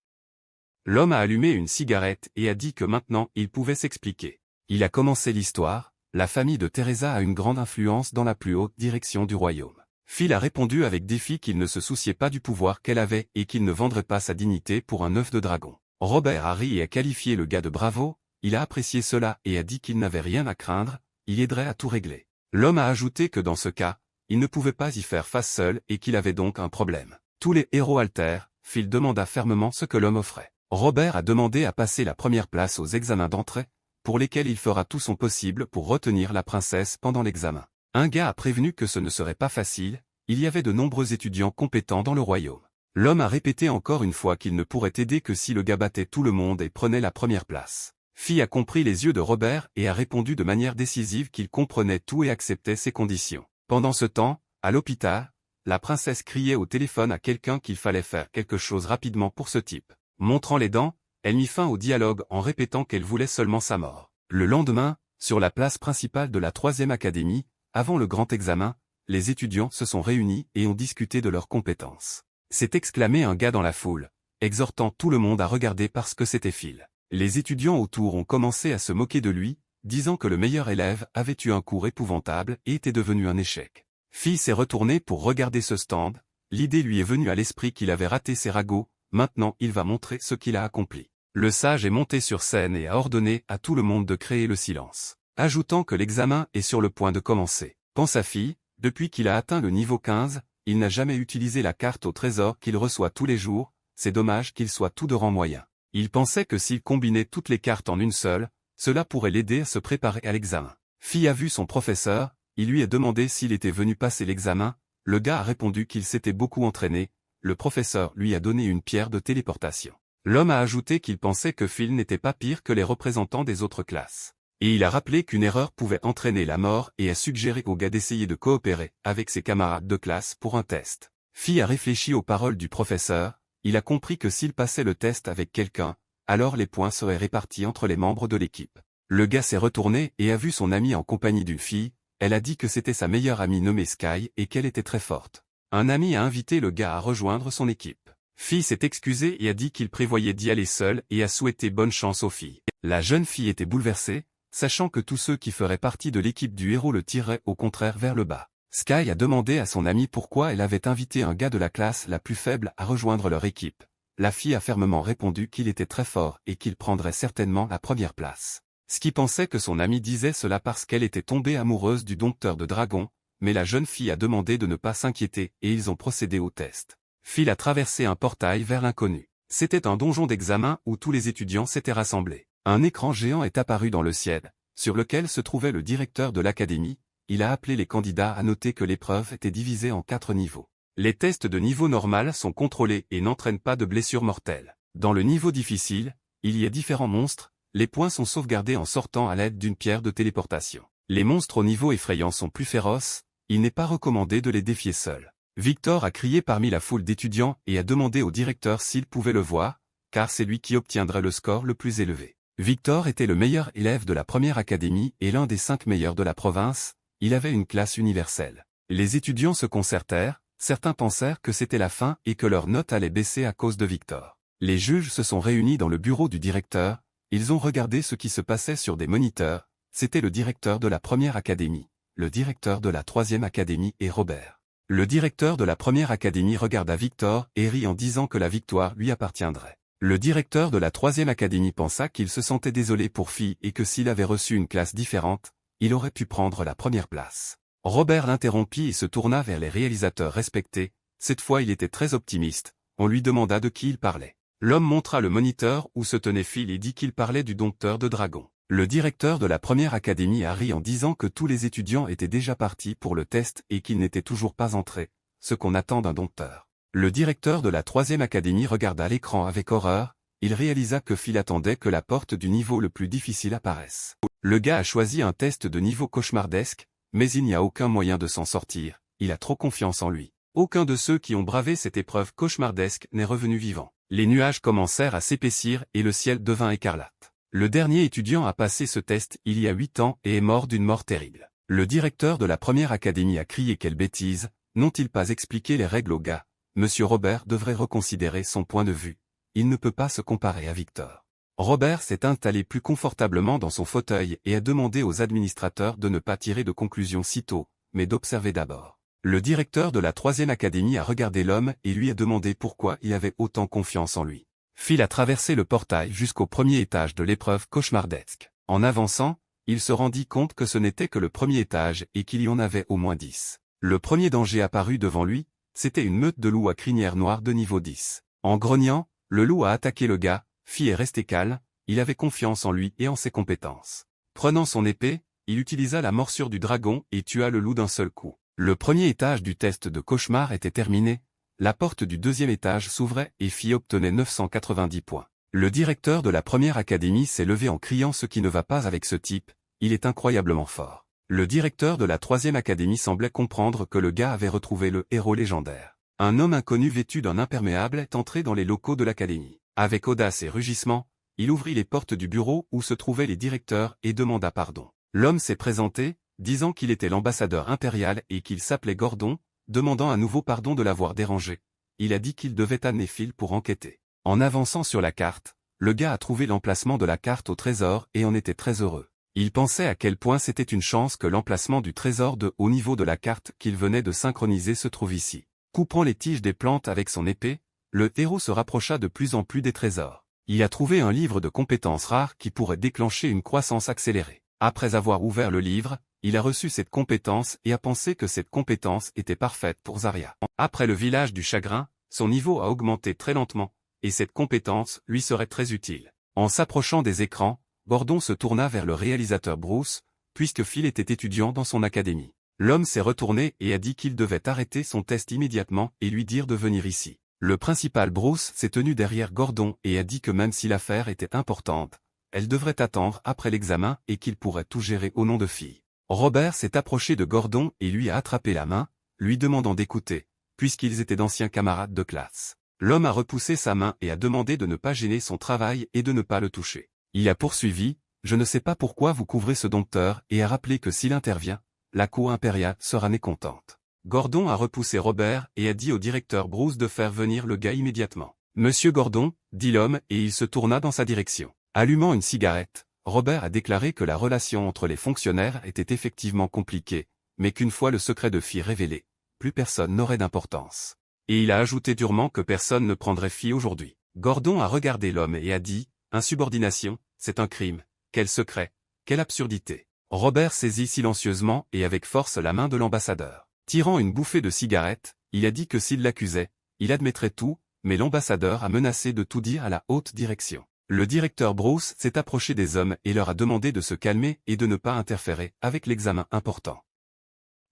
L'homme a allumé une cigarette et a dit que maintenant il pouvait s'expliquer. Il a commencé l'histoire, la famille de Teresa a une grande influence dans la plus haute direction du royaume. Phil a répondu avec défi qu'il ne se souciait pas du pouvoir qu'elle avait et qu'il ne vendrait pas sa dignité pour un œuf de dragon. Robert a ri et a qualifié le gars de bravo, il a apprécié cela et a dit qu'il n'avait rien à craindre, il aiderait à tout régler. L'homme a ajouté que dans ce cas, il ne pouvait pas y faire face seul et qu'il avait donc un problème. Tous les héros altèrent, Phil demanda fermement ce que l'homme offrait. Robert a demandé à passer la première place aux examens d'entrée, pour lesquels il fera tout son possible pour retenir la princesse pendant l'examen. Un gars a prévenu que ce ne serait pas facile, il y avait de nombreux étudiants compétents dans le royaume. L'homme a répété encore une fois qu'il ne pourrait aider que si le gars battait tout le monde et prenait la première place. Phil a compris les yeux de Robert et a répondu de manière décisive qu'il comprenait tout et acceptait ses conditions. Pendant ce temps, à l'hôpital, la princesse criait au téléphone à quelqu'un qu'il fallait faire quelque chose rapidement pour ce type. Montrant les dents, elle mit fin au dialogue en répétant qu'elle voulait seulement sa mort. Le lendemain, sur la place principale de la 3e académie, avant le grand examen, les étudiants se sont réunis et ont discuté de leurs compétences. S'est exclamé un gars dans la foule, exhortant tout le monde à regarder parce que c'était Phil. Les étudiants autour ont commencé à se moquer de lui, disant que le meilleur élève avait eu un cours épouvantable et était devenu un échec. Phil s'est retourné pour regarder ce stand, l'idée lui est venue à l'esprit qu'il avait raté ses ragots, maintenant il va montrer ce qu'il a accompli. Le sage est monté sur scène et a ordonné à tout le monde de créer le silence, ajoutant que l'examen est sur le point de commencer. Pensa Phil, depuis qu'il a atteint le niveau 15, il n'a jamais utilisé la carte au trésor qu'il reçoit tous les jours, c'est dommage qu'il soit tout de rang moyen. Il pensait que s'il combinait toutes les cartes en une seule, cela pourrait l'aider à se préparer à l'examen. Phil a vu son professeur, il lui a demandé s'il était venu passer l'examen, le gars a répondu qu'il s'était beaucoup entraîné, le professeur lui a donné une pierre de téléportation. L'homme a ajouté qu'il pensait que Phil n'était pas pire que les représentants des autres classes. Et il a rappelé qu'une erreur pouvait entraîner la mort et a suggéré au gars d'essayer de coopérer avec ses camarades de classe pour un test. Phil a réfléchi aux paroles du professeur, il a compris que s'il passait le test avec quelqu'un, alors les points seraient répartis entre les membres de l'équipe. Le gars s'est retourné et a vu son amie en compagnie d'une fille, elle a dit que c'était sa meilleure amie nommée Sky et qu'elle était très forte. Un ami a invité le gars à rejoindre son équipe. Phil s'est excusé et a dit qu'il prévoyait d'y aller seul et a souhaité bonne chance aux filles. La jeune fille était bouleversée, sachant que tous ceux qui feraient partie de l'équipe du héros le tireraient au contraire vers le bas. Sky a demandé à son amie pourquoi elle avait invité un gars de la classe la plus faible à rejoindre leur équipe. La fille a fermement répondu qu'il était très fort et qu'il prendrait certainement la première place. Ski pensait que son amie disait cela parce qu'elle était tombée amoureuse du dompteur de dragons, mais la jeune fille a demandé de ne pas s'inquiéter et ils ont procédé au test. Phil a traversé un portail vers l'inconnu. C'était un donjon d'examen où tous les étudiants s'étaient rassemblés. Un écran géant est apparu dans le ciel, sur lequel se trouvait le directeur de l'académie. Il a appelé les candidats à noter que l'épreuve était divisée en 4 niveaux. Les tests de niveau normal sont contrôlés et n'entraînent pas de blessures mortelles. Dans le niveau difficile, il y a différents monstres, les points sont sauvegardés en sortant à l'aide d'une pierre de téléportation. Les monstres au niveau effrayant sont plus féroces, il n'est pas recommandé de les défier seuls. Victor a crié parmi la foule d'étudiants et a demandé au directeur s'il pouvait le voir, car c'est lui qui obtiendrait le score le plus élevé. Victor était le meilleur élève de la première académie et l'un des 5 meilleurs de la province, il avait une classe universelle. Les étudiants se concertèrent, certains pensèrent que c'était la fin et que leur note allait baisser à cause de Victor. Les juges se sont réunis dans le bureau du directeur, ils ont regardé ce qui se passait sur des moniteurs, c'était le directeur de la première académie, le directeur de la troisième académie et Robert. Le directeur de la première académie regarda Victor et rit en disant que la victoire lui appartiendrait. Le directeur de la troisième académie pensa qu'il se sentait désolé pour Phi et que s'il avait reçu une classe différente, il aurait pu prendre la première place. Robert l'interrompit et se tourna vers les réalisateurs respectés, cette fois il était très optimiste, on lui demanda de qui il parlait. L'homme montra le moniteur où se tenait Phil et dit qu'il parlait du dompteur de dragons. Le directeur de la première académie a ri en disant que tous les étudiants étaient déjà partis pour le test et qu'ils n'étaient toujours pas entrés, ce qu'on attend d'un dompteur. Le directeur de la troisième académie regarda l'écran avec horreur, il réalisa que Phil attendait que la porte du niveau le plus difficile apparaisse. Le gars a choisi un test de niveau cauchemardesque, mais il n'y a aucun moyen de s'en sortir, il a trop confiance en lui. Aucun de ceux qui ont bravé cette épreuve cauchemardesque n'est revenu vivant. Les nuages commencèrent à s'épaissir et le ciel devint écarlate. Le dernier étudiant a passé ce test il y a 8 ans et est mort d'une mort terrible. Le directeur de la première académie a crié quelle bêtise, n'ont-ils pas expliqué les règles au gars? Monsieur Robert devrait reconsidérer son point de vue. Il ne peut pas se comparer à Victor. Robert s'est installé plus confortablement dans son fauteuil et a demandé aux administrateurs de ne pas tirer de conclusions si tôt, mais d'observer d'abord. Le directeur de la troisième académie a regardé l'homme et lui a demandé pourquoi il avait autant confiance en lui. Phil a traversé le portail jusqu'au premier étage de l'épreuve cauchemardesque. En avançant, il se rendit compte que ce n'était que le premier étage et qu'il y en avait au moins 10. Le premier danger apparut devant lui, c'était une meute de loups à crinière noire de niveau 10. En grognant, le loup a attaqué le gars, Phil est resté calme, il avait confiance en lui et en ses compétences. Prenant son épée, il utilisa la morsure du dragon et tua le loup d'un seul coup. Le premier étage du test de cauchemar était terminé, la porte du deuxième étage s'ouvrait et Phi obtenait 990 points. Le directeur de la première académie s'est levé en criant ce qui ne va pas avec ce type, il est incroyablement fort. Le directeur de la troisième académie semblait comprendre que le gars avait retrouvé le héros légendaire. Un homme inconnu vêtu d'un imperméable est entré dans les locaux de l'académie. Avec audace et rugissement, il ouvrit les portes du bureau où se trouvaient les directeurs et demanda pardon. L'homme s'est présenté, disant qu'il était l'ambassadeur impérial et qu'il s'appelait Gordon, demandant à nouveau pardon de l'avoir dérangé. Il a dit qu'il devait amener Phil pour enquêter. En avançant sur la carte, le gars a trouvé l'emplacement de la carte au trésor et en était très heureux. Il pensait à quel point c'était une chance que l'emplacement du trésor de haut niveau de la carte qu'il venait de synchroniser se trouve ici. Coupant les tiges des plantes avec son épée, le héros se rapprocha de plus en plus des trésors. Il a trouvé un livre de compétences rares qui pourrait déclencher une croissance accélérée. Après avoir ouvert le livre, il a reçu cette compétence et a pensé que cette compétence était parfaite pour Zarya. Après le village du chagrin, son niveau a augmenté très lentement, et cette compétence lui serait très utile. En s'approchant des écrans, Gordon se tourna vers le réalisateur Bruce, puisque Phil était étudiant dans son académie. L'homme s'est retourné et a dit qu'il devait arrêter son test immédiatement et lui dire de venir ici. Le principal Bruce s'est tenu derrière Gordon et a dit que même si l'affaire était importante, elle devrait attendre après l'examen et qu'il pourrait tout gérer au nom de Phil. Robert s'est approché de Gordon et lui a attrapé la main, lui demandant d'écouter, puisqu'ils étaient d'anciens camarades de classe. L'homme a repoussé sa main et a demandé de ne pas gêner son travail et de ne pas le toucher. Il a poursuivi, « Je ne sais pas pourquoi vous couvrez ce dompteur » et a rappelé que s'il intervient, la cour impériale sera mécontente. Gordon a repoussé Robert et a dit au directeur Bruce de faire venir le gars immédiatement. « Monsieur Gordon » dit l'homme et il se tourna dans sa direction. Allumant une cigarette, Robert a déclaré que la relation entre les fonctionnaires était effectivement compliquée, mais qu'une fois le secret de Phi révélé, plus personne n'aurait d'importance. Et il a ajouté durement que personne ne prendrait Phi aujourd'hui. Gordon a regardé l'homme et a dit, « Insubordination, c'est un crime. Quel secret, quelle absurdité. Robert saisit silencieusement et avec force la main de l'ambassadeur. Tirant une bouffée de cigarette, il a dit que s'il l'accusait, il admettrait tout, mais l'ambassadeur a menacé de tout dire à la haute direction. Le directeur Bruce s'est approché des hommes et leur a demandé de se calmer et de ne pas interférer avec l'examen important.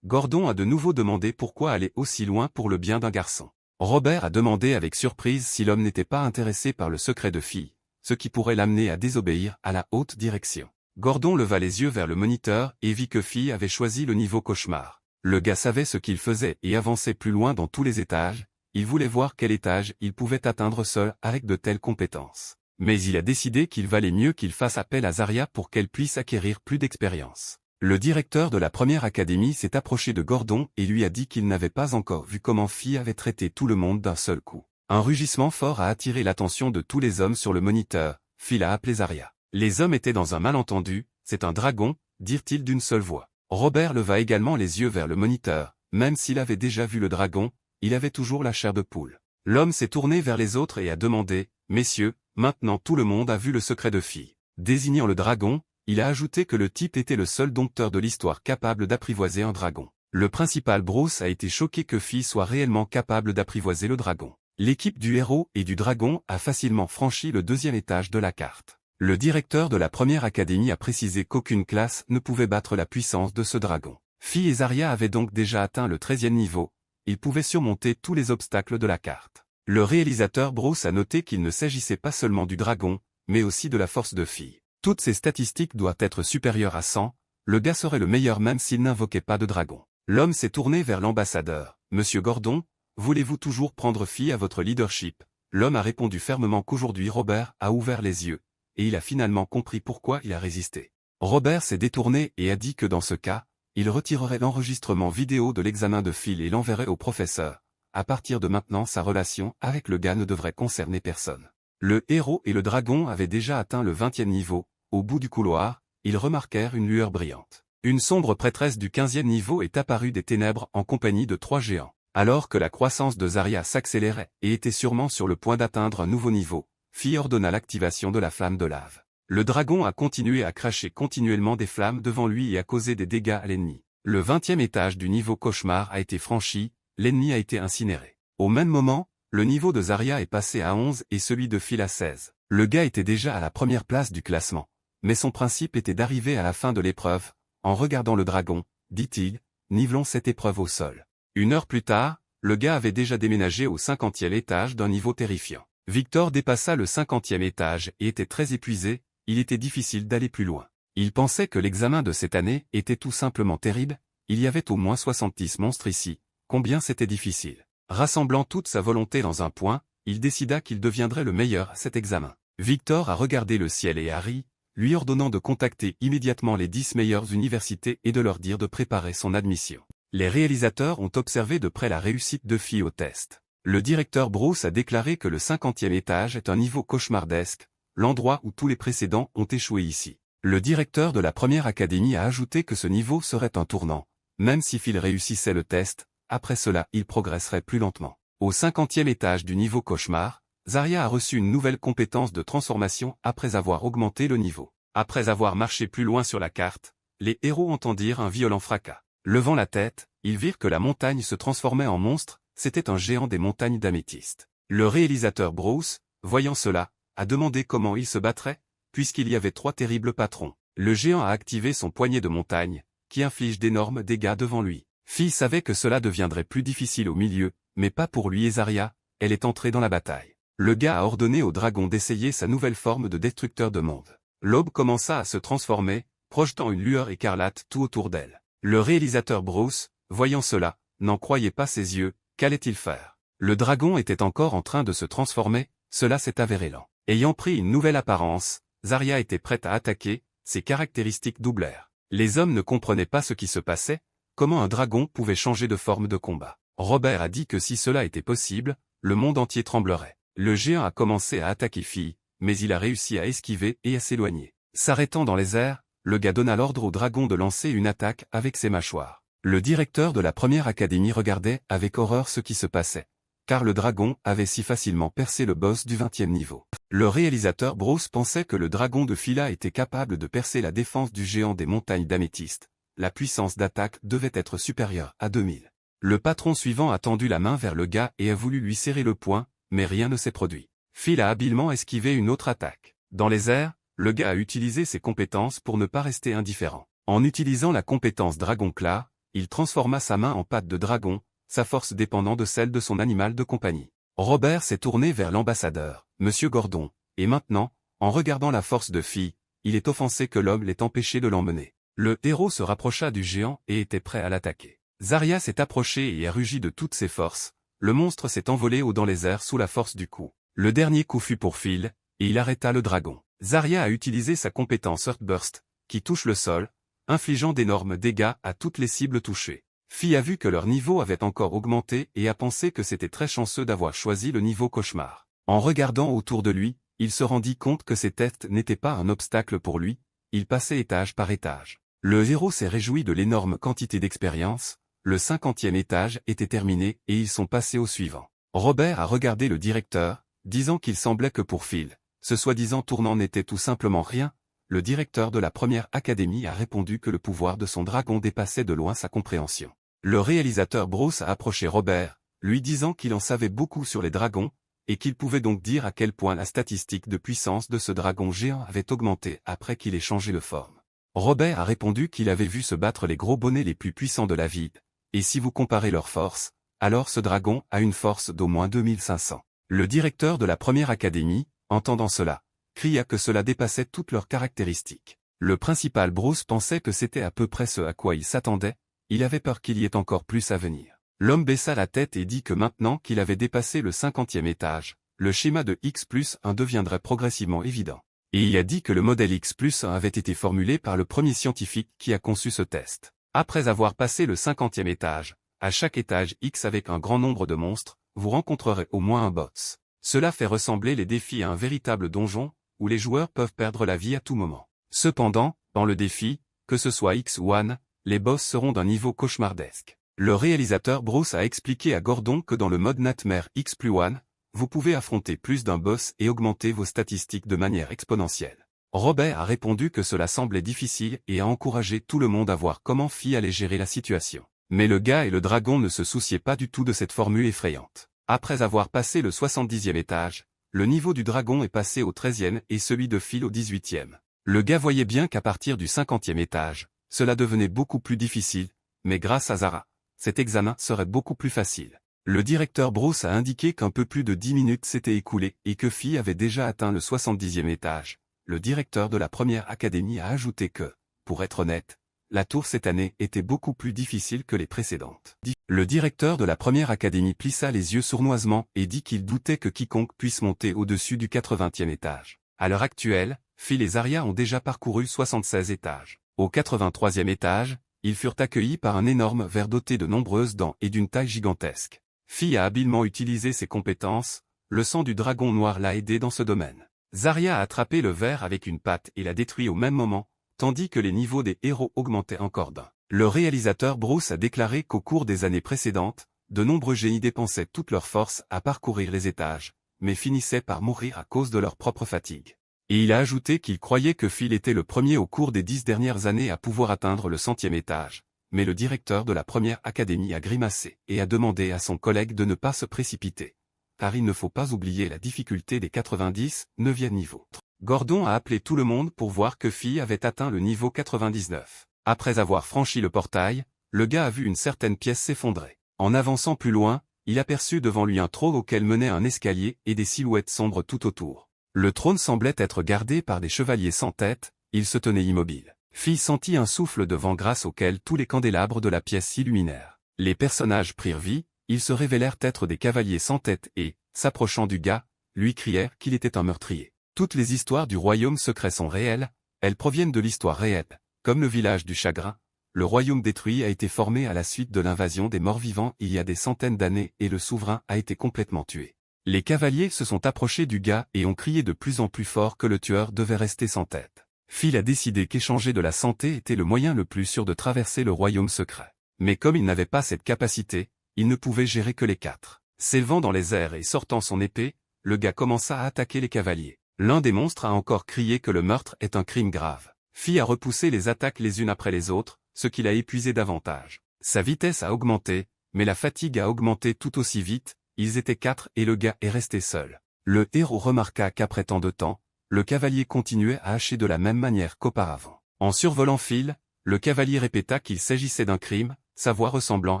Gordon a de nouveau demandé pourquoi aller aussi loin pour le bien d'un garçon. Robert a demandé avec surprise si l'homme n'était pas intéressé par le secret de Fille, ce qui pourrait l'amener à désobéir à la haute direction. Gordon leva les yeux vers le moniteur et vit que Fille avait choisi le niveau cauchemar. Le gars savait ce qu'il faisait et avançait plus loin dans tous les étages, il voulait voir quel étage il pouvait atteindre seul avec de telles compétences. Mais il a décidé qu'il valait mieux qu'il fasse appel à Zarya pour qu'elle puisse acquérir plus d'expérience. Le directeur de la première académie s'est approché de Gordon et lui a dit qu'il n'avait pas encore vu comment Fille avait traité tout le monde d'un seul coup. Un rugissement fort a attiré l'attention de tous les hommes sur le moniteur. Fille a appelé Zarya. Les hommes étaient dans un malentendu, c'est un dragon, dirent-ils d'une seule voix. Robert leva également les yeux vers le moniteur, même s'il avait déjà vu le dragon, il avait toujours la chair de poule. L'homme s'est tourné vers les autres et a demandé, « Messieurs, maintenant tout le monde a vu le secret de Fille. » Désignant le dragon, il a ajouté que le type était le seul dompteur de l'histoire capable d'apprivoiser un dragon. Le principal Bruce a été choqué que Fille soit réellement capable d'apprivoiser le dragon. L'équipe du héros et du dragon a facilement franchi le deuxième étage de la carte. Le directeur de la première académie a précisé qu'aucune classe ne pouvait battre la puissance de ce dragon. Fille et Zarya avaient donc déjà atteint le 13e niveau, ils pouvaient surmonter tous les obstacles de la carte. Le réalisateur Bruce a noté qu'il ne s'agissait pas seulement du dragon, mais aussi de la force de Fille. Toutes ces statistiques doivent être supérieures à 100, le gars serait le meilleur même s'il n'invoquait pas de dragon. L'homme s'est tourné vers l'ambassadeur. « Monsieur Gordon, voulez-vous toujours prendre Fille à votre leadership ?» L'homme a répondu fermement qu'aujourd'hui Robert a ouvert les yeux, et il a finalement compris pourquoi il a résisté. Robert s'est détourné et a dit que dans ce cas, il retirerait l'enregistrement vidéo de l'examen de Fille et l'enverrait au professeur. À partir de maintenant sa relation avec le gars ne devrait concerner personne. Le héros et le dragon avaient déjà atteint le 20e niveau, au bout du couloir, ils remarquèrent une lueur brillante. Une sombre prêtresse du 15e niveau est apparue des ténèbres en compagnie de 3 géants. Alors que la croissance de Zarya s'accélérait et était sûrement sur le point d'atteindre un nouveau niveau, Fille ordonna l'activation de la flamme de lave. Le dragon a continué à cracher continuellement des flammes devant lui et a causé des dégâts à l'ennemi. Le 20e étage du niveau cauchemar a été franchi, l'ennemi a été incinéré. Au même moment, le niveau de Zarya est passé à 11 et celui de Fille à 16. Le gars était déjà à la première place du classement. Mais son principe était d'arriver à la fin de l'épreuve. En regardant le dragon, dit-il, nivelons cette épreuve au sol. 1 heure plus tard, le gars avait déjà déménagé au 50e étage d'un niveau terrifiant. Victor dépassa le 50e étage et était très épuisé, il était difficile d'aller plus loin. Il pensait que l'examen de cette année était tout simplement terrible, il y avait au moins 70 monstres ici, combien c'était difficile. Rassemblant toute sa volonté dans un point, il décida qu'il deviendrait le meilleur à cet examen. Victor a regardé le ciel et Harry, lui ordonnant de contacter immédiatement les 10 meilleures universités et de leur dire de préparer son admission. Les réalisateurs ont observé de près la réussite de Fille au test. Le directeur Bruce a déclaré que le 50e étage est un niveau cauchemardesque, l'endroit où tous les précédents ont échoué ici. Le directeur de la première académie a ajouté que ce niveau serait un tournant, même si Phil réussissait le test, après cela il progresserait plus lentement. Au 50e étage du niveau cauchemar, Zarya a reçu une nouvelle compétence de transformation après avoir augmenté le niveau. Après avoir marché plus loin sur la carte, les héros entendirent un violent fracas. Levant la tête, ils virent que la montagne se transformait en monstre, c'était un géant des montagnes d'améthyste. Le réalisateur Bruce, voyant cela, a demandé comment il se battrait, puisqu'il y avait 3 terribles patrons. Le géant a activé son poignet de montagne, qui inflige d'énormes dégâts devant lui. Fille savait que cela deviendrait plus difficile au milieu, mais pas pour lui et Zarya, elle est entrée dans la bataille. Le gars a ordonné au dragon d'essayer sa nouvelle forme de destructeur de monde. L'aube commença à se transformer, projetant une lueur écarlate tout autour d'elle. Le réalisateur Bruce, voyant cela, n'en croyait pas ses yeux, qu'allait-il faire? Le dragon était encore en train de se transformer, cela s'est avéré lent. Ayant pris une nouvelle apparence, Zarya était prête à attaquer, ses caractéristiques doublèrent. Les hommes ne comprenaient pas ce qui se passait, comment un dragon pouvait changer de forme de combat. Robert a dit que si cela était possible, le monde entier tremblerait. Le géant a commencé à attaquer Fille, mais il a réussi à esquiver et à s'éloigner. S'arrêtant dans les airs, le gars donna l'ordre au dragon de lancer une attaque avec ses mâchoires. Le directeur de la première académie regardait avec horreur ce qui se passait, car le dragon avait si facilement percé le boss du 20e niveau. Le réalisateur Bruce pensait que le dragon de Phila était capable de percer la défense du géant des montagnes d'améthyste. La puissance d'attaque devait être supérieure à 2000. Le patron suivant a tendu la main vers le gars et a voulu lui serrer le poing, mais rien ne s'est produit. Phil a habilement esquivé une autre attaque. Dans les airs, le gars a utilisé ses compétences pour ne pas rester indifférent. En utilisant la compétence Dragon Claw, il transforma sa main en patte de dragon, sa force dépendant de celle de son animal de compagnie. Robert s'est tourné vers l'ambassadeur, Monsieur Gordon, et maintenant, en regardant la force de Phi, il est offensé que l'homme l'ait empêché de l'emmener. Le héros se rapprocha du géant et était prêt à l'attaquer. Zarya s'est approché et a rugi de toutes ses forces. Le monstre s'est envolé haut dans les airs sous la force du coup. Le dernier coup fut pour Phil, et il arrêta le dragon. Zarya a utilisé sa compétence Earthburst, qui touche le sol, infligeant d'énormes dégâts à toutes les cibles touchées. Phi a vu que leur niveau avait encore augmenté et a pensé que c'était très chanceux d'avoir choisi le niveau cauchemar. En regardant autour de lui, il se rendit compte que ces tests n'étaient pas un obstacle pour lui, il passait étage par étage. Le héros s'est réjoui de l'énorme quantité d'expérience, le 50e étage était terminé et ils sont passés au suivant. Robert a regardé le directeur, disant qu'il semblait que pour Phil, ce soi-disant tournant n'était tout simplement rien. Le directeur de la première académie a répondu que le pouvoir de son dragon dépassait de loin sa compréhension. Le réalisateur Bruce a approché Robert, lui disant qu'il en savait beaucoup sur les dragons, et qu'il pouvait donc dire à quel point la statistique de puissance de ce dragon géant avait augmenté après qu'il ait changé de forme. Robert a répondu qu'il avait vu se battre les gros bonnets les plus puissants de la ville, et si vous comparez leurs forces, alors ce dragon a une force d'au moins 2500. Le directeur de la première académie, entendant cela, cria que cela dépassait toutes leurs caractéristiques. Le principal Bruce pensait que c'était à peu près ce à quoi il s'attendait, il avait peur qu'il y ait encore plus à venir. L'homme baissa la tête et dit que maintenant qu'il avait dépassé le 50e étage, le schéma de X plus 1 deviendrait progressivement évident. Et il a dit que le modèle X plus 1 avait été formulé par le premier scientifique qui a conçu ce test. Après avoir passé le 50e étage, à chaque étage X avec un grand nombre de monstres, vous rencontrerez au moins un boss. Cela fait ressembler les défis à un véritable donjon, où les joueurs peuvent perdre la vie à tout moment. Cependant, dans le défi, que ce soit X ou 1, les boss seront d'un niveau cauchemardesque. Le réalisateur Bruce a expliqué à Gordon que dans le mode Nightmare X plus 1, vous pouvez affronter plus d'un boss et augmenter vos statistiques de manière exponentielle. Robert a répondu que cela semblait difficile et a encouragé tout le monde à voir comment Phi allait gérer la situation. Mais le gars et le dragon ne se souciaient pas du tout de cette formule effrayante. Après avoir passé le 70e étage, le niveau du dragon est passé au 13e et celui de Phil au 18e. Le gars voyait bien qu'à partir du 50e étage, cela devenait beaucoup plus difficile, mais grâce à Zara, cet examen serait beaucoup plus facile. Le directeur Bruce a indiqué qu'un peu plus de 10 minutes s'étaient écoulées et que Phi avait déjà atteint le 70e étage. Le directeur de la première académie a ajouté que, pour être honnête, la tour cette année était beaucoup plus difficile que les précédentes. Le directeur de la première académie plissa les yeux sournoisement et dit qu'il doutait que quiconque puisse monter au-dessus du 80e étage. À l'heure actuelle, Phil et Zarya ont déjà parcouru 76 étages. Au 83e étage, ils furent accueillis par un énorme ver doté de nombreuses dents et d'une taille gigantesque. Phi a habilement utilisé ses compétences, le sang du dragon noir l'a aidé dans ce domaine. Zarya a attrapé le ver avec une patte et l'a détruit au même moment, tandis que les niveaux des héros augmentaient encore d'un. Le réalisateur Bruce a déclaré qu'au cours des années précédentes, de nombreux génies dépensaient toute leur force à parcourir les étages, mais finissaient par mourir à cause de leur propre fatigue. Et il a ajouté qu'il croyait que Phil était le premier au cours des 10 dernières années à pouvoir atteindre le 100e étage. Mais le directeur de la première académie a grimacé et a demandé à son collègue de ne pas se précipiter. Car il ne faut pas oublier la difficulté des 99e niveaux. Gordon a appelé tout le monde pour voir que Phi avait atteint le niveau 99. Après avoir franchi le portail, le gars a vu une certaine pièce s'effondrer. En avançant plus loin, il aperçut devant lui un trône auquel menait un escalier et des silhouettes sombres tout autour. Le trône semblait être gardé par des chevaliers sans tête, ils se tenaient immobiles. Phi sentit un souffle de vent grâce auquel tous les candélabres de la pièce s'illuminèrent. Les personnages prirent vie, ils se révélèrent être des cavaliers sans tête et, s'approchant du gars, lui crièrent qu'il était un meurtrier. Toutes les histoires du royaume secret sont réelles, elles proviennent de l'histoire réelle. Comme le village du chagrin, le royaume détruit a été formé à la suite de l'invasion des morts-vivants il y a des centaines d'années et le souverain a été complètement tué. Les cavaliers se sont approchés du gars et ont crié de plus en plus fort que le tueur devait rester sans tête. Phil a décidé qu'échanger de la santé était le moyen le plus sûr de traverser le royaume secret. Mais comme il n'avait pas cette capacité, il ne pouvait gérer que les 4. S'élevant dans les airs et sortant son épée, le gars commença à attaquer les cavaliers. L'un des monstres a encore crié que le meurtre est un crime grave. Fi a repoussé les attaques les unes après les autres, ce qui l'a épuisé davantage. Sa vitesse a augmenté, mais la fatigue a augmenté tout aussi vite, ils étaient 4 et le gars est resté seul. Le héros remarqua qu'après tant de temps, le cavalier continuait à hacher de la même manière qu'auparavant. En survolant Phil, le cavalier répéta qu'il s'agissait d'un crime, sa voix ressemblant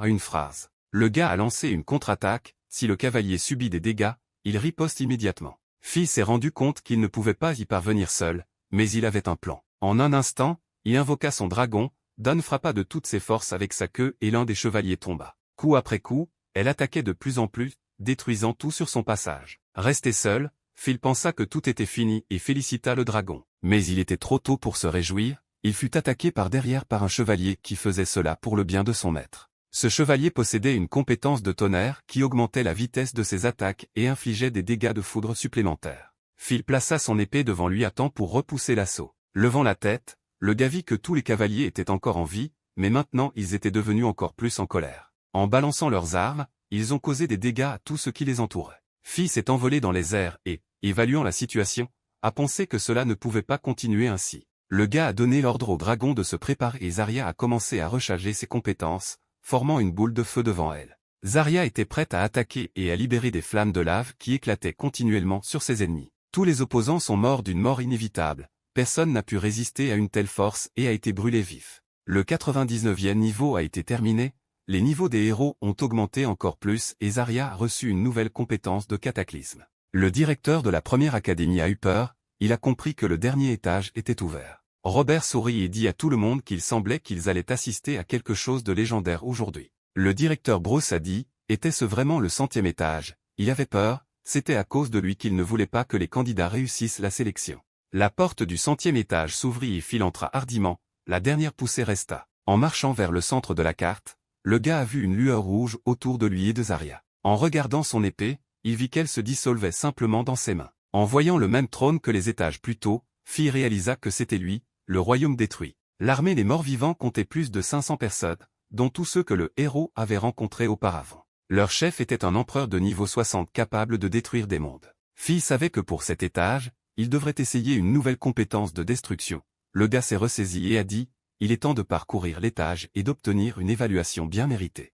à une phrase. Le gars a lancé une contre-attaque, si le cavalier subit des dégâts, il riposte immédiatement. Phil s'est rendu compte qu'il ne pouvait pas y parvenir seul, mais il avait un plan. En un instant, il invoqua son dragon, Dan frappa de toutes ses forces avec sa queue et l'un des chevaliers tomba. Coup après coup, elle attaquait de plus en plus, détruisant tout sur son passage. Resté seul, Phil pensa que tout était fini et félicita le dragon. Mais il était trop tôt pour se réjouir, il fut attaqué par derrière par un chevalier qui faisait cela pour le bien de son maître. Ce chevalier possédait une compétence de tonnerre qui augmentait la vitesse de ses attaques et infligeait des dégâts de foudre supplémentaires. Phil plaça son épée devant lui à temps pour repousser l'assaut. Levant la tête, le gars vit que tous les cavaliers étaient encore en vie, mais maintenant ils étaient devenus encore plus en colère. En balançant leurs armes, ils ont causé des dégâts à tout ce qui les entourait. Phil s'est envolé dans les airs et, évaluant la situation, a pensé que cela ne pouvait pas continuer ainsi. Le gars a donné l'ordre au dragon de se préparer et Zarya a commencé à recharger ses compétences, formant une boule de feu devant elle. Zarya était prête à attaquer et à libérer des flammes de lave qui éclataient continuellement sur ses ennemis. Tous les opposants sont morts d'une mort inévitable, personne n'a pu résister à une telle force et a été brûlé vif. Le 99e niveau a été terminé, les niveaux des héros ont augmenté encore plus et Zarya a reçu une nouvelle compétence de cataclysme. Le directeur de la première académie a eu peur, il a compris que le dernier étage était ouvert. Robert sourit et dit à tout le monde qu'il semblait qu'ils allaient assister à quelque chose de légendaire aujourd'hui. Le directeur Bruce a dit, était-ce vraiment le 100e étage? Il avait peur, c'était à cause de lui qu'il ne voulait pas que les candidats réussissent la sélection. La porte du 100e étage s'ouvrit et Phil entra hardiment, la dernière poussée resta. En marchant vers le centre de la carte, le gars a vu une lueur rouge autour de lui et de Zarya. En regardant son épée, il vit qu'elle se dissolvait simplement dans ses mains. En voyant le même trône que les étages plus tôt, Phil réalisa que c'était lui, le royaume détruit. L'armée des morts-vivants comptait plus de 500 personnes, dont tous ceux que le héros avait rencontrés auparavant. Leur chef était un empereur de niveau 60 capable de détruire des mondes. Phil savait que pour cet étage, il devrait essayer une nouvelle compétence de destruction. Le gars s'est ressaisi et a dit, il est temps de parcourir l'étage et d'obtenir une évaluation bien méritée.